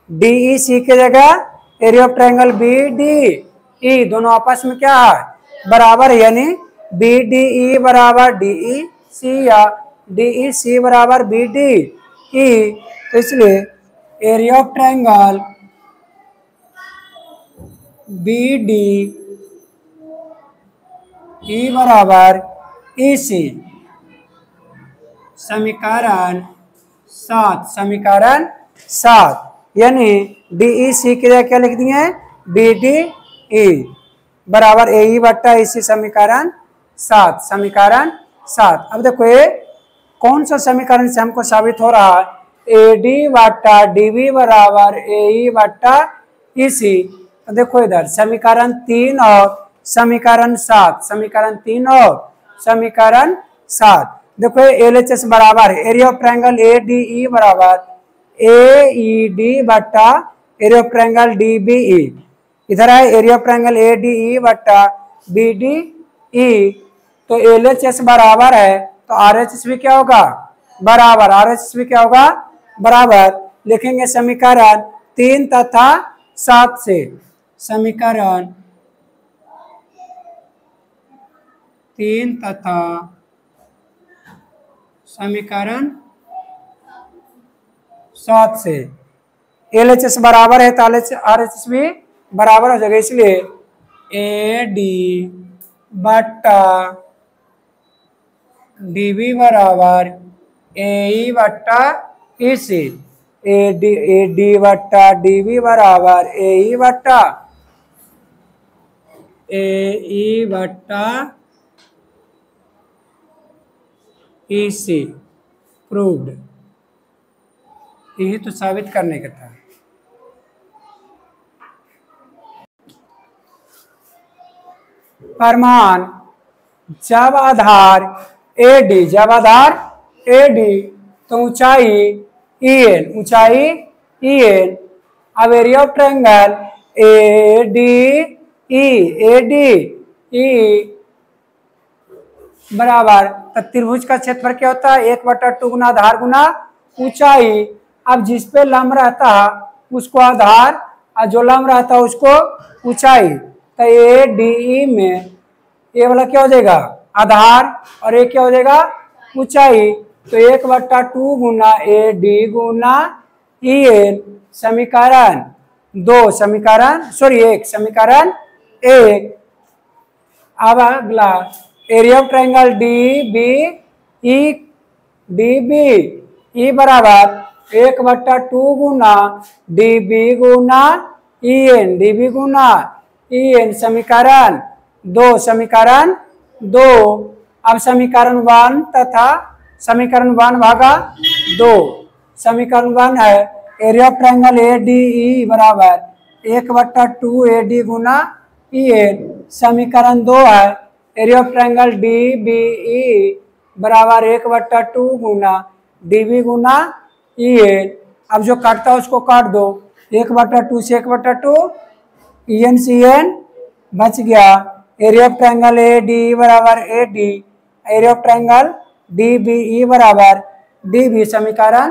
डी ई सी की जगह area of triangle B D E दोनों आपस में क्या है? बराबर। यानी बी डी ई बराबर डी ई सी या डी ई सी बराबर बी डी ई। तो इसलिए area of triangle B D E बराबर ई सी समीकरण 7 यानी डी ई सी की जगह क्या लिख दिए? बी डी ई बराबर ए ई बट्टा ई सी समीकरण 7। अब देखो ये कौन सा समीकरण से हमको साबित हो रहा है? ए डी बट्टा डी बी बराबर ए ई बट्टा ई सी। तो देखो इधर समीकरण 3 और समीकरण 7 देखो एल एच एस बराबर है area of triangle A D E बराबर ए ई डी बट्टा area of triangle D B E. इधर है area of triangle A D E बट्टा बी डी ई। तो एल एच एस बराबर है तो आर एच एस भी क्या होगा? बराबर। आर एच एस भी क्या होगा? बराबर। लिखेंगे समीकरण 3 तथा 7 से समीकरण 3 तथा समीकरण 7 से एल एच एस बराबर है तो आर एच एस भी बराबर हो जाएगा। इसलिए ए डी बट्टा डी बी बराबर ए ई बट्टा ई सी। ए डी बट्टा डी बी बराबर ए ई बट्टा ई सी प्रूव्ड। यही तो साबित करने का था। प्रमाण जब आधार ए डी तो ऊंचाई ई एन। अब area of triangle A D E बराबर त्रिभुज का क्षेत्रफल क्या होता है? 1/2 गुना आधार गुना ऊंचाई। अब जिस पे लंब रहता है उसको आधार और जो लंब रहता है उसको ऊंचाई। तो ए डी ई में ये वाला क्या हो जाएगा? आधार और ये क्या हो जाएगा? ऊंचाई। तो 1/2 गुना A D Guna E N समीकरण 1। अब अगला area of triangle D B E बराबर 1/2 गुना डी बी गुना ई एन समीकरण 2। अब समीकरण 1 तथा समीकरण 1 भागा 2। समीकरण 1 है area of triangle A D E बराबर 1/2 A D Guna E N. समीकरण 2 है area of triangle D B E बराबर 1/2 गुना डी बी गुना ई एन। अब जो काटता है उसको काट दो। 1/2 से 1/2 EN CN बच गया। एरिया ऑफ ट्रायंगल ADE बराबर AD, area of triangle DBE बराबर DB, समीकरण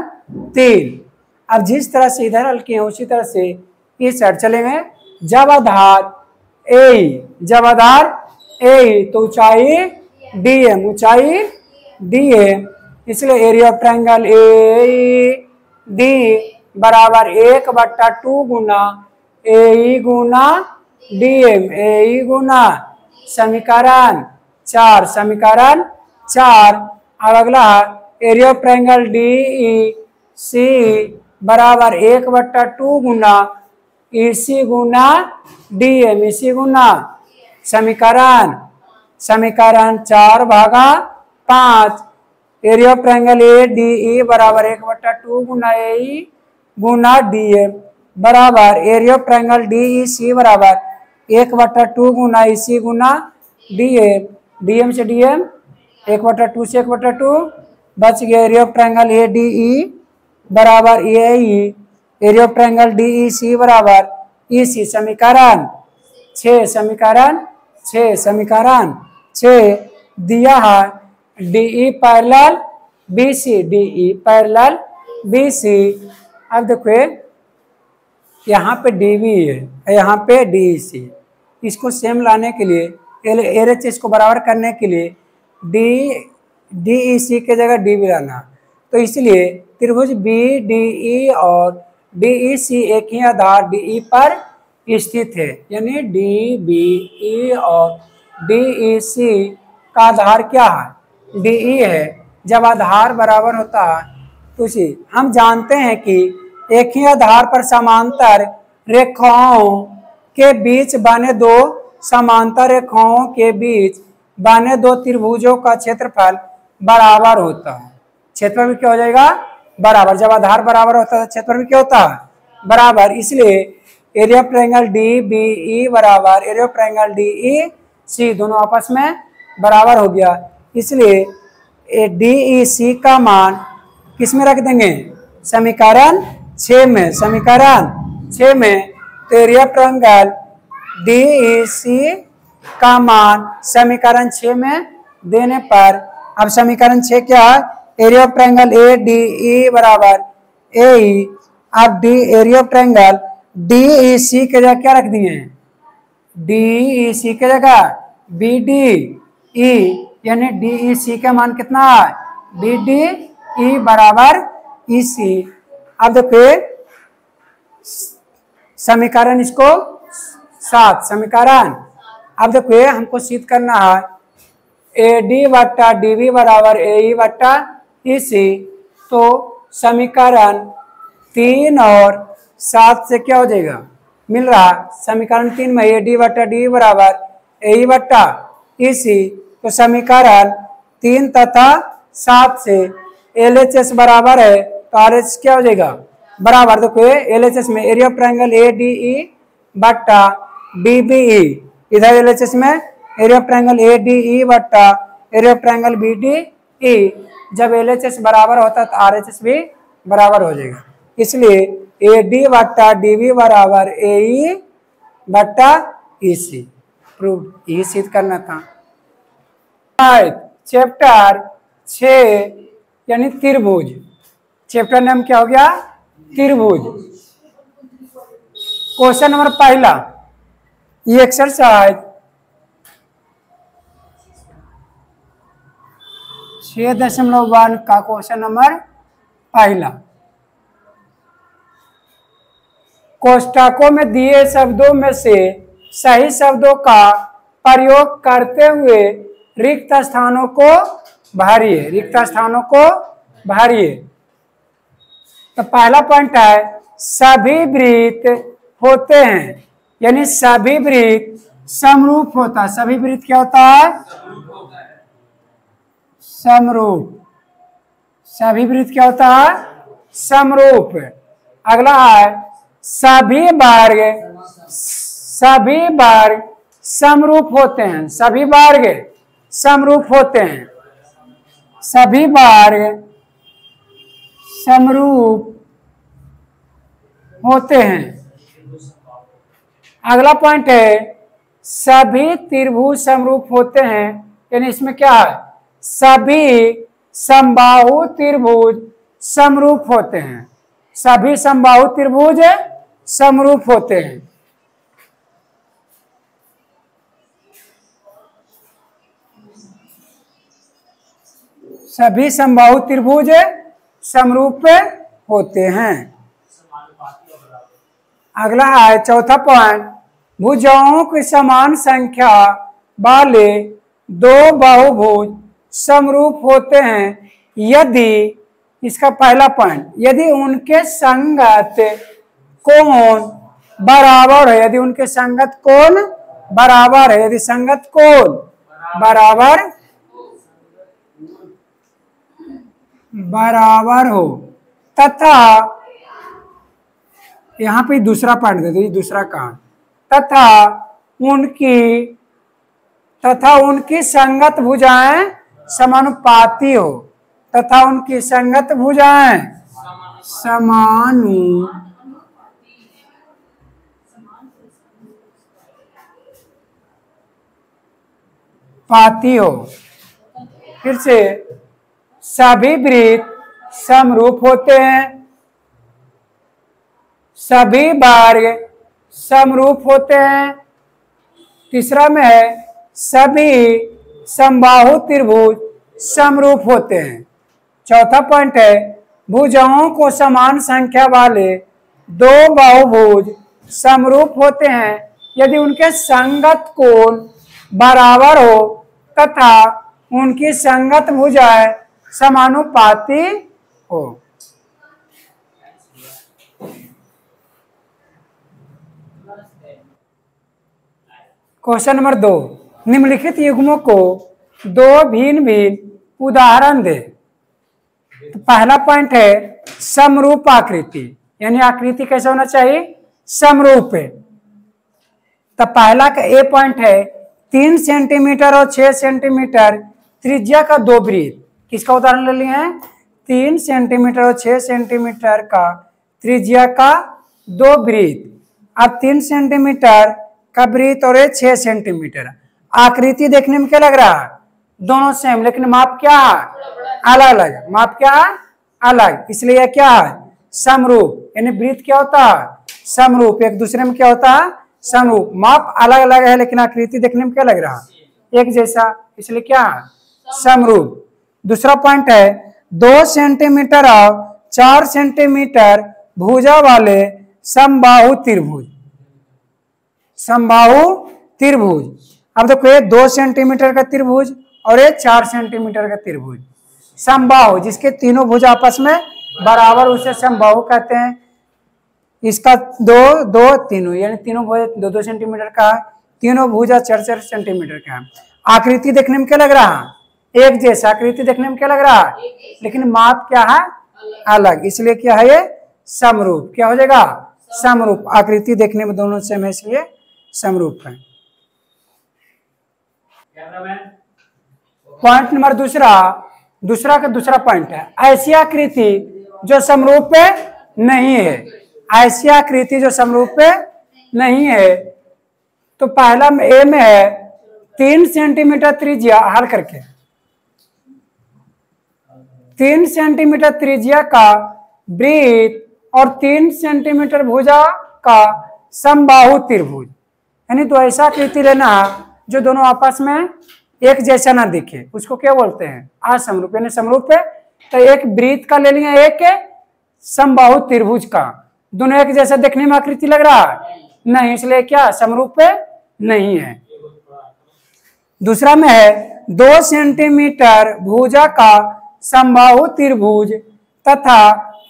3। अब जिस तरह से इधर हल किए उसी तरह से इस साइड चलेंगे। जब आधार AE तो ऊंचाई DM, ऊंचाई DM, इसलिए एरिया ऑफ ट्रायंगल AED बराबर 1/2 गुना AE गुना DM, AE गुना समीकरण 4, समीकरण 4। अब अगला एरिया ऑफ ट्रायंगल DEC बराबर 1/2 गुना EC गुना DM, EC गुना समीकरण 4/5। एरिया ऑफ ट्रायंगल ADE बराबर 1/2 गुना AE गुना DM बराबर एरिया ऑफ ट्रायंगल DEC बराबर 1/2 गुना EC गुना DM, DM से DM 1/2 से 1/2 बच गया। एरिया ऑफ ट्रायंगल ADE बराबर AE, area of triangle DEC बराबर EC, समीकरण 6, समीकरण 6, समीकरण 6 दिया है। DE parallel BC, DE parallel BC। अब देखो यहाँ पे DB है, यहाँ पे DEC, इसको सेम लाने के लिए LHS को बराबर करने के लिए DEC के जगह DB लाना। तो इसलिए त्रिभुज BDE और DEC एक ही आधार DE पर स्थित है, यानी DBE और DEC का आधार क्या है? DE है। जब आधार बराबर होता है तो उसी हम जानते हैं कि एक ही आधार पर समांतर रेखाओं के बीच बने दो समांतर रेखाओं के बीच बने दो त्रिभुजों का क्षेत्रफल बराबर होता है। क्षेत्रफल भी क्या हो जाएगा? बराबर। जब आधार बराबर होता है क्षेत्रफल भी क्या होता है? बराबर। इसलिए एरिया ऑफ ट्रायंगल DBE बराबर एरिया ऑफ ट्रायंगल DEC, दोनों आपस में बराबर हो गया। इसलिए DEC का मान किस में रख देंगे? समीकरण 6 में, समीकरण 6 में। तो एरिया ऑफ ट्रायंगल DEC का मान समीकरण 6 में देने पर अब समीकरण 6 क्या है? एरिया ऑफ ट्रायंगल ADE बराबर AE। अब एरिया ऑफ ट्रायंगल DEC के जगह क्या रख दिए हैं? DEC के जगह BDE, यानी DEC का मान कितना है? BDE बराबर EC। अब देखिए समीकरण इसको 7, समीकरण। अब देखिए हमको सिद्ध करना है AD बट्टा DB बराबर AE बट्टा EC। तो समीकरण 3 और 7 से क्या हो जाएगा? मिल रहा समीकरण 3 में AD बट्टा DB बराबर AE बट्टा EC। तो समीकरण 3 तथा 7 से LHS बराबर है तो RHS क्या हो जाएगा? बराबर। देखो LHS में एरिया ऑफ ट्रायंगल ADE बट्टा DBE, इधर LHS में एरिया ऑफ ट्रायंगल ADE बट्टा एरिया ऑफ ट्रायंगल BDE। जब LHS बराबर होता है तो RHS भी बराबर हो जाएगा। इसलिए AD बट्टा DB बराबर AE बट्टा EC। प्रूव, ये सिद्ध करना था। चैप्टर 6 यानी त्रिभुज, चैप्टर नाम क्या हो गया? त्रिभुज। क्वेश्चन नंबर पहला, ये एक्सरसाइज 6.1 का क्वेश्चन नंबर पहला। कोष्ठकों में दिए शब्दों में से सही शब्दों का प्रयोग करते हुए रिक्त स्थानों को भरिए, रिक्त स्थानों को भरिए। तो पहला पॉइंट है सभी वृत्त होते हैं, यानी सभी वृत्त समरूप होता है। सभी वृत्त क्या होता है? समरूप। सभी वृत्त क्या होता है? समरूप। अगला है सभी वर्ग, सभी वर्ग समरूप होते हैं। सभी वर्ग समरूप होते हैं। सभी वर्ग समरूप होते हैं। अगला पॉइंट है सभी त्रिभुज समरूप होते हैं, यानी इसमें क्या है, सभी समबाहु त्रिभुज समरूप होते हैं। सभी समबाहु त्रिभुज समरूप होते हैं। सभी समबाहु त्रिभुज समरूप होते हैं। अगला है चौथा पॉइंट, भुजाओं की समान संख्या वाले दो बहुभुज समरूप होते हैं यदि, इसका पहला पॉइंट, यदि उनके संगत कोण बराबर है। यदि उनके संगत कोण बराबर है, यदि संगत कोण बराबर हो तथा, यहां पे दूसरा पॉइंट दे दो, दूसरा काम, तथा उनकी संगत भुजाएं समानुपाती हो, तथा उनकी संगत भुजाएं समानुपाती हो। फिर से, सभी वृत्त समरूप होते हैं, सभी वर्ग समरूप होते हैं। तीसरा में है सभी समबाहु त्रिभुज समरूप होते हैं। चौथा पॉइंट है भुजाओं को समान संख्या वाले दो बहुभुज समरूप होते हैं यदि उनके संगत कोण बराबर हो तथा उनकी संगत भुजाएं समानुपाती हो। क्वेश्चन नंबर 2, निम्नलिखित युग्मों को दो भिन्न भिन्न उदाहरण दे। तो पहला पॉइंट है समरूप आकृति, यानी आकृति कैसा होना चाहिए, समरूप है। तो पहला का ए पॉइंट है 3 सेंटीमीटर और 6 सेंटीमीटर त्रिज्या का दो वृत्त। किसका उदाहरण ले लिए हैं, 3 सेंटीमीटर और 6 सेंटीमीटर का त्रिज्या का दो वृत्त। अब 3 सेंटीमीटर का वृत्त और 6 सेंटीमीटर। आकृति देखने में क्या लग रहा है, दोनों सेम, लेकिन माप क्या है, अलग अलग। माप क्या है, अलग, इसलिए क्या है, समरूप। यानी वृत्त क्या होता है, समरूप, एक दूसरे में क्या होता है, समरूप। माप अलग अलग है लेकिन आकृति देखने में क्या लग रहा है, एक जैसा, इसलिए क्या है, समरूप। दूसरा पॉइंट है 2 सेंटीमीटर और 4 सेंटीमीटर भुजा वाले समबाहु त्रिभुज। समबाहु त्रिभुज, अब देखो ये 2 सेंटीमीटर का त्रिभुज और ये 4 सेंटीमीटर का त्रिभुज। समबाहु, जिसके तीनों भुजा आपस में बराबर, उसे समबाहु कहते हैं। इसका 2, 2, तीनों, यानी तीनों भुजा 2-2 सेंटीमीटर का है, तीनों भुजा 4-4 सेंटीमीटर का है। आकृति देखने में क्या लग रहा है, एक जैसा। आकृति देखने में क्या लग रहा है, लेकिन माप क्या है, अलग, इसलिए क्या है, ये समरूप। क्या हो जाएगा, समरूप। आकृति देखने में दोनों सेम है इसलिए समरूप है। पॉइंट नंबर दूसरा का दूसरा पॉइंट है ऐसी आकृति जो समरूप नहीं है। ऐसी आकृति जो समरूप नहीं है, तो पहला ए में है 3 सेंटीमीटर त्रिज्या, हल करके 3 सेंटीमीटर त्रिज्या का वृत्त और 3 सेंटीमीटर भुजा का समबाहु त्रिभुज। यानी तो ऐसा आकृति लेना जो दोनों आपस में एक जैसा ना दिखे, उसको क्या बोलते हैं, असमरूप। यानी समरूप है तो एक वृत्त का ले लिया, एक समबाहु त्रिभुज का, दोनों एक जैसा देखने में आकृति लग रहा है नहीं, इसलिए क्या, समरूप नहीं है। दूसरा में है 2 सेंटीमीटर भुजा का समबाहु त्रिभुज तथा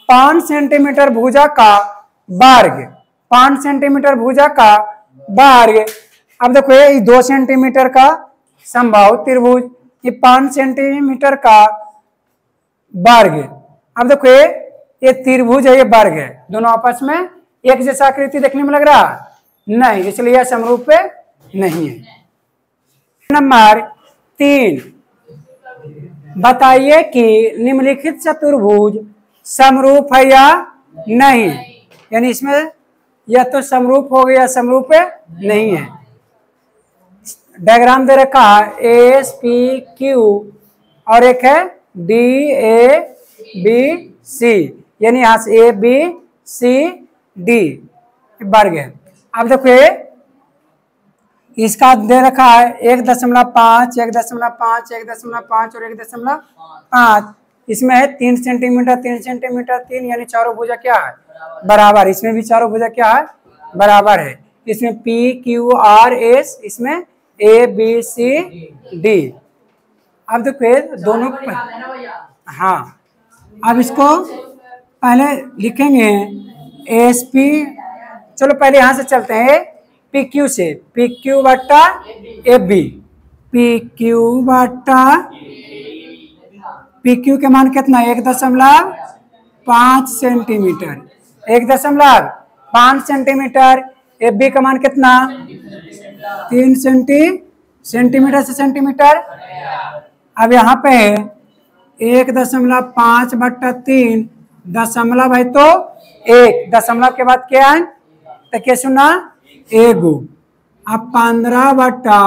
5 सेंटीमीटर भुजा का वर्ग। 5 सेंटीमीटर भुजा का वर्ग। अब देखो ये 2 सेंटीमीटर का समबाहु त्रिभुज, ये 5 सेंटीमीटर का वर्ग। अब देखो ये त्रिभुज है, ये वर्ग है, दोनों आपस में एक जैसा आकृति देखने में लग रहा है नहीं, इसलिए यह समरूप नहीं है। नंबर 3, बताइए कि निम्नलिखित चतुर्भुज समरूप है या नहीं। यानी इसमें यह तो समरूप हो गया, समरूप नहीं है। डायग्राम दे रखा है एस पी क्यू और एक है डी ए बी सी, यानी यहां से ए बी सी डी वर्ग है। अब देखो इसका दे रखा है 1.5, 1.5, 1.5 और 1.5। इसमें है 3 सेंटीमीटर 3 सेंटीमीटर 3, यानी चारों भुजा क्या है बराबर। इसमें भी चारों भुजा क्या है बराबर है। इसमें पी क्यू आर एस, इसमें ए बी सी डी। अब देखो दोनों हाँ, अब इसको पहले लिखेंगे एस पी। चलो पहले यहां से चलते हैं पी क्यू से, पी क्यू बट्टा ए बी, पी क्यू बट्टा पी क्यू के मान कितना 1.5 सेंटीमीटर, 1.5 सेंटीमीटर। ए बी का मान कितना 3 सेंटीमीटर से सेंटीमीटर। अब यहाँ पे 1.5 बट्टा 3 दशमलव है तो 1, दशमलव के बाद क्या है तो क्या सुना एगो। अब 15 बट्टा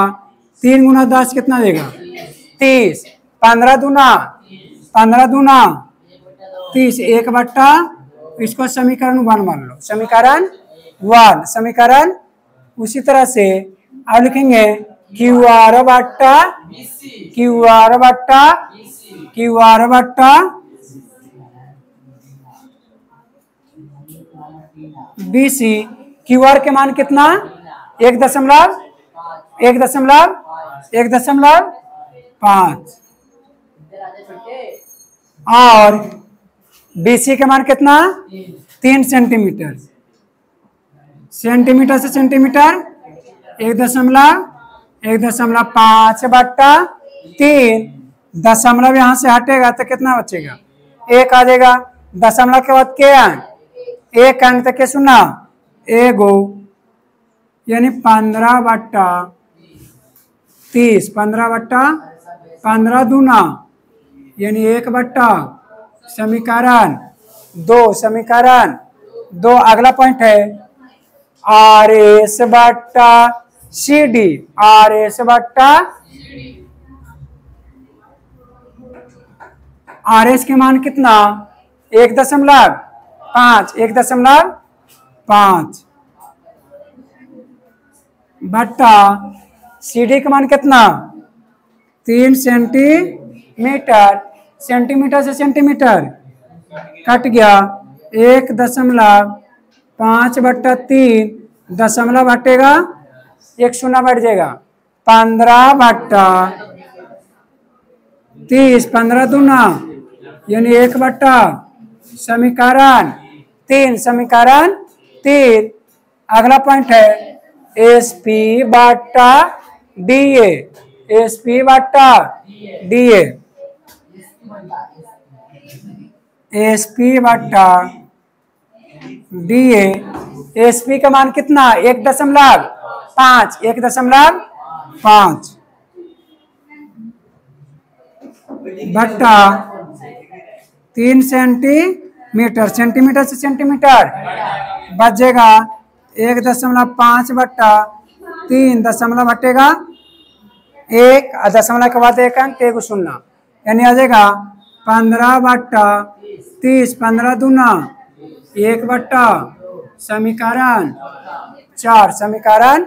3 गुना 10 कितना देगा 30, 15 दूना 30, 1 बट्टा, इसको समीकरण 1 मान लो, समीकरण 1, समीकरण। उसी तरह से अब लिखेंगे क्यू आर बट्टा क्यू आर बट्टा क्यू आर बट्टा बी सी। क्यू आर के मान कितना 1.5 और बीसी के मान कितना 3 सेंटीमीटर, सेंटीमीटर से सेंटीमीटर 1.5 बट्टा 3, दशमलव यहाँ से हटेगा तो कितना बचेगा 1 आ जाएगा। दशमलव के बाद क्या है 1 अंक तक के सुना एगो, यानी 15 बट्टा 30, 15 बट्टा 15 दूना, यानी 1 बट्टा समीकरण 2, समीकरण 2। अगला पॉइंट है आर एस बट्टा सी डी, आर एस बट्टा आर एस के मान कितना 1.5 बट्टा सी डी का मान कितना 3 सेंटीमीटर, सेंटीमीटर से सेंटीमीटर कट गया 1.5 बट्टा 3, दशमलव हटेगा 1 शून्य बढ़ जाएगा 15 बट्टा 30, 15 दूना, यानी 1 बट्टा समीकरण 3, समीकरण 3। अगला पॉइंट है एस पी बट्टा डी ए, एस पी बट्टा डी ए, एस पी बट्टा डी ए। एस पी का मान कितना 1.5, 1.5 बट्टा 3 सेंटीमीटर, सेंटीमीटर से सेंटीमीटर बचेगा 1.5 बट्टा 3, दशमलव हटेगा 1, दशमलव के बाद 1 अंक 1 शून्य, यानी आ जाएगा 15 बट्टा 30, 15 दूना 1 बट्टा समीकरण 4, समीकरण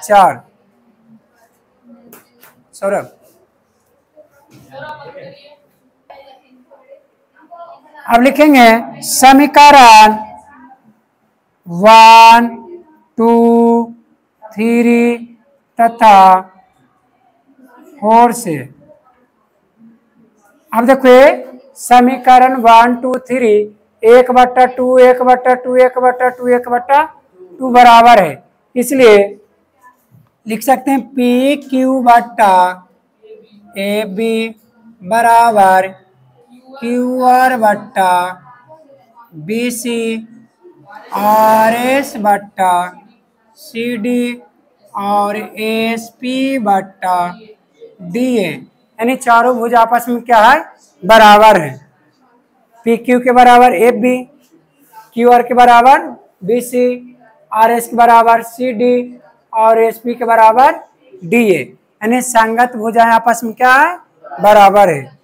4। सौरभ अब लिखेंगे समीकरण 1, 2, 3 तथा 4 से। अब देखो समीकरण 1, 2, 3 1/2 1/2 1/2 1/2 बराबर है, इसलिए लिख सकते हैं पी क्यू बट्टा ए बी बराबर क्यू आर बट्टा बी सी आर एस बट्टा सी डी और एस पी बट्टा डी ए, यानी चारों भुज आपस में क्या है बराबर है। पी क्यू के बराबर एफ बी, क्यू आर के बराबर बी सी, आर एस के बराबर सी डी और एस पी के बराबर डी ए, यानी संगत भुजाएं आपस में क्या है, बराबर है।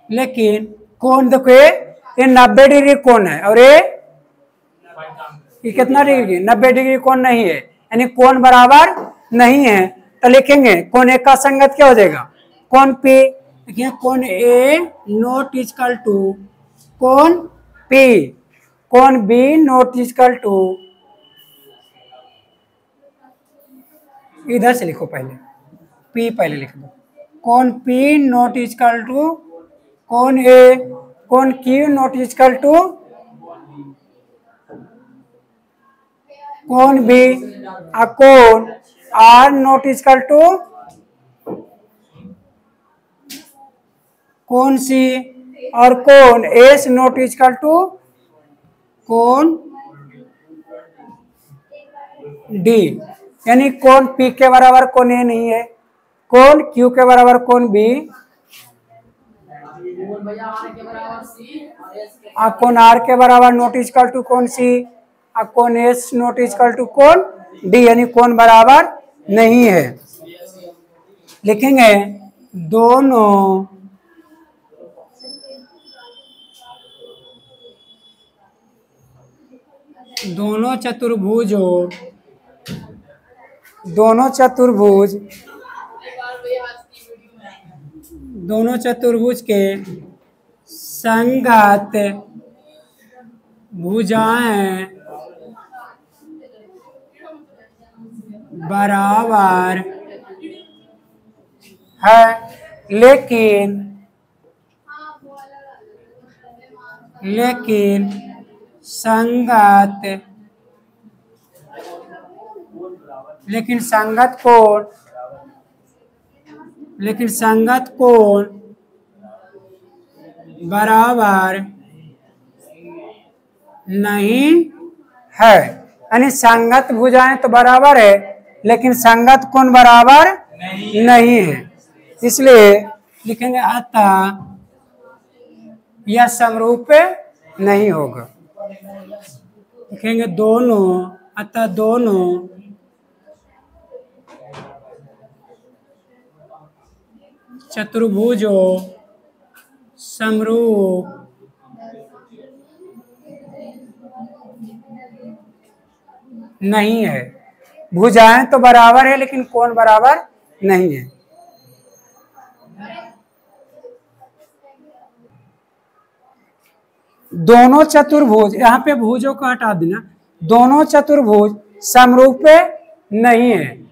लेकिन कोण देखो ये 90 डिग्री कोण है और ये कितना डिग्री, 90 डिग्री कोण नहीं है, यानी कोण बराबर नहीं है। तो लिखेंगे कोण ए का संगत क्या हो जाएगा, कोण पी। देखिए कोण ए नॉट इक्वल टू कोण पी, कोण बी नॉट इक्वल टू, इधर से लिखो पहले, पी पहले लिख दो, कोण पी नॉट इक्वल टू कोण ए, कोण क्यू नॉट इक्वल टू कोण बी, और कोण आर नॉट इक्वल टू कोण सी, और कोण एस नॉट इक्वल टू कोण डी, यानी कोण पी के बराबर कोण ए नहीं है, कोण क्यू के बराबर कोण बी, और कोण आर के बराबर नॉट इक्वल टू कोण सी, और कोण एस नॉट इक्वल टू कोण डी, यानी कोण बराबर नहीं है। लिखेंगे दोनों चतुर्भुज के संगत भुजाएं बराबर है, लेकिन संगत कोण बराबर नहीं है, यानी संगत भुजाएं तो बराबर है लेकिन संगत कोण बराबर नहीं है। इसलिए लिखेंगे अतः यह समरूप नहीं होगा। लिखेंगे अतः दोनों चतुर्भुजों समरूप नहीं है। भुजाएं तो बराबर है लेकिन कोण बराबर नहीं है। दोनों चतुर्भुज, यहाँ पे भुजों को हटा देना, दोनों चतुर्भुज समरूप नहीं है।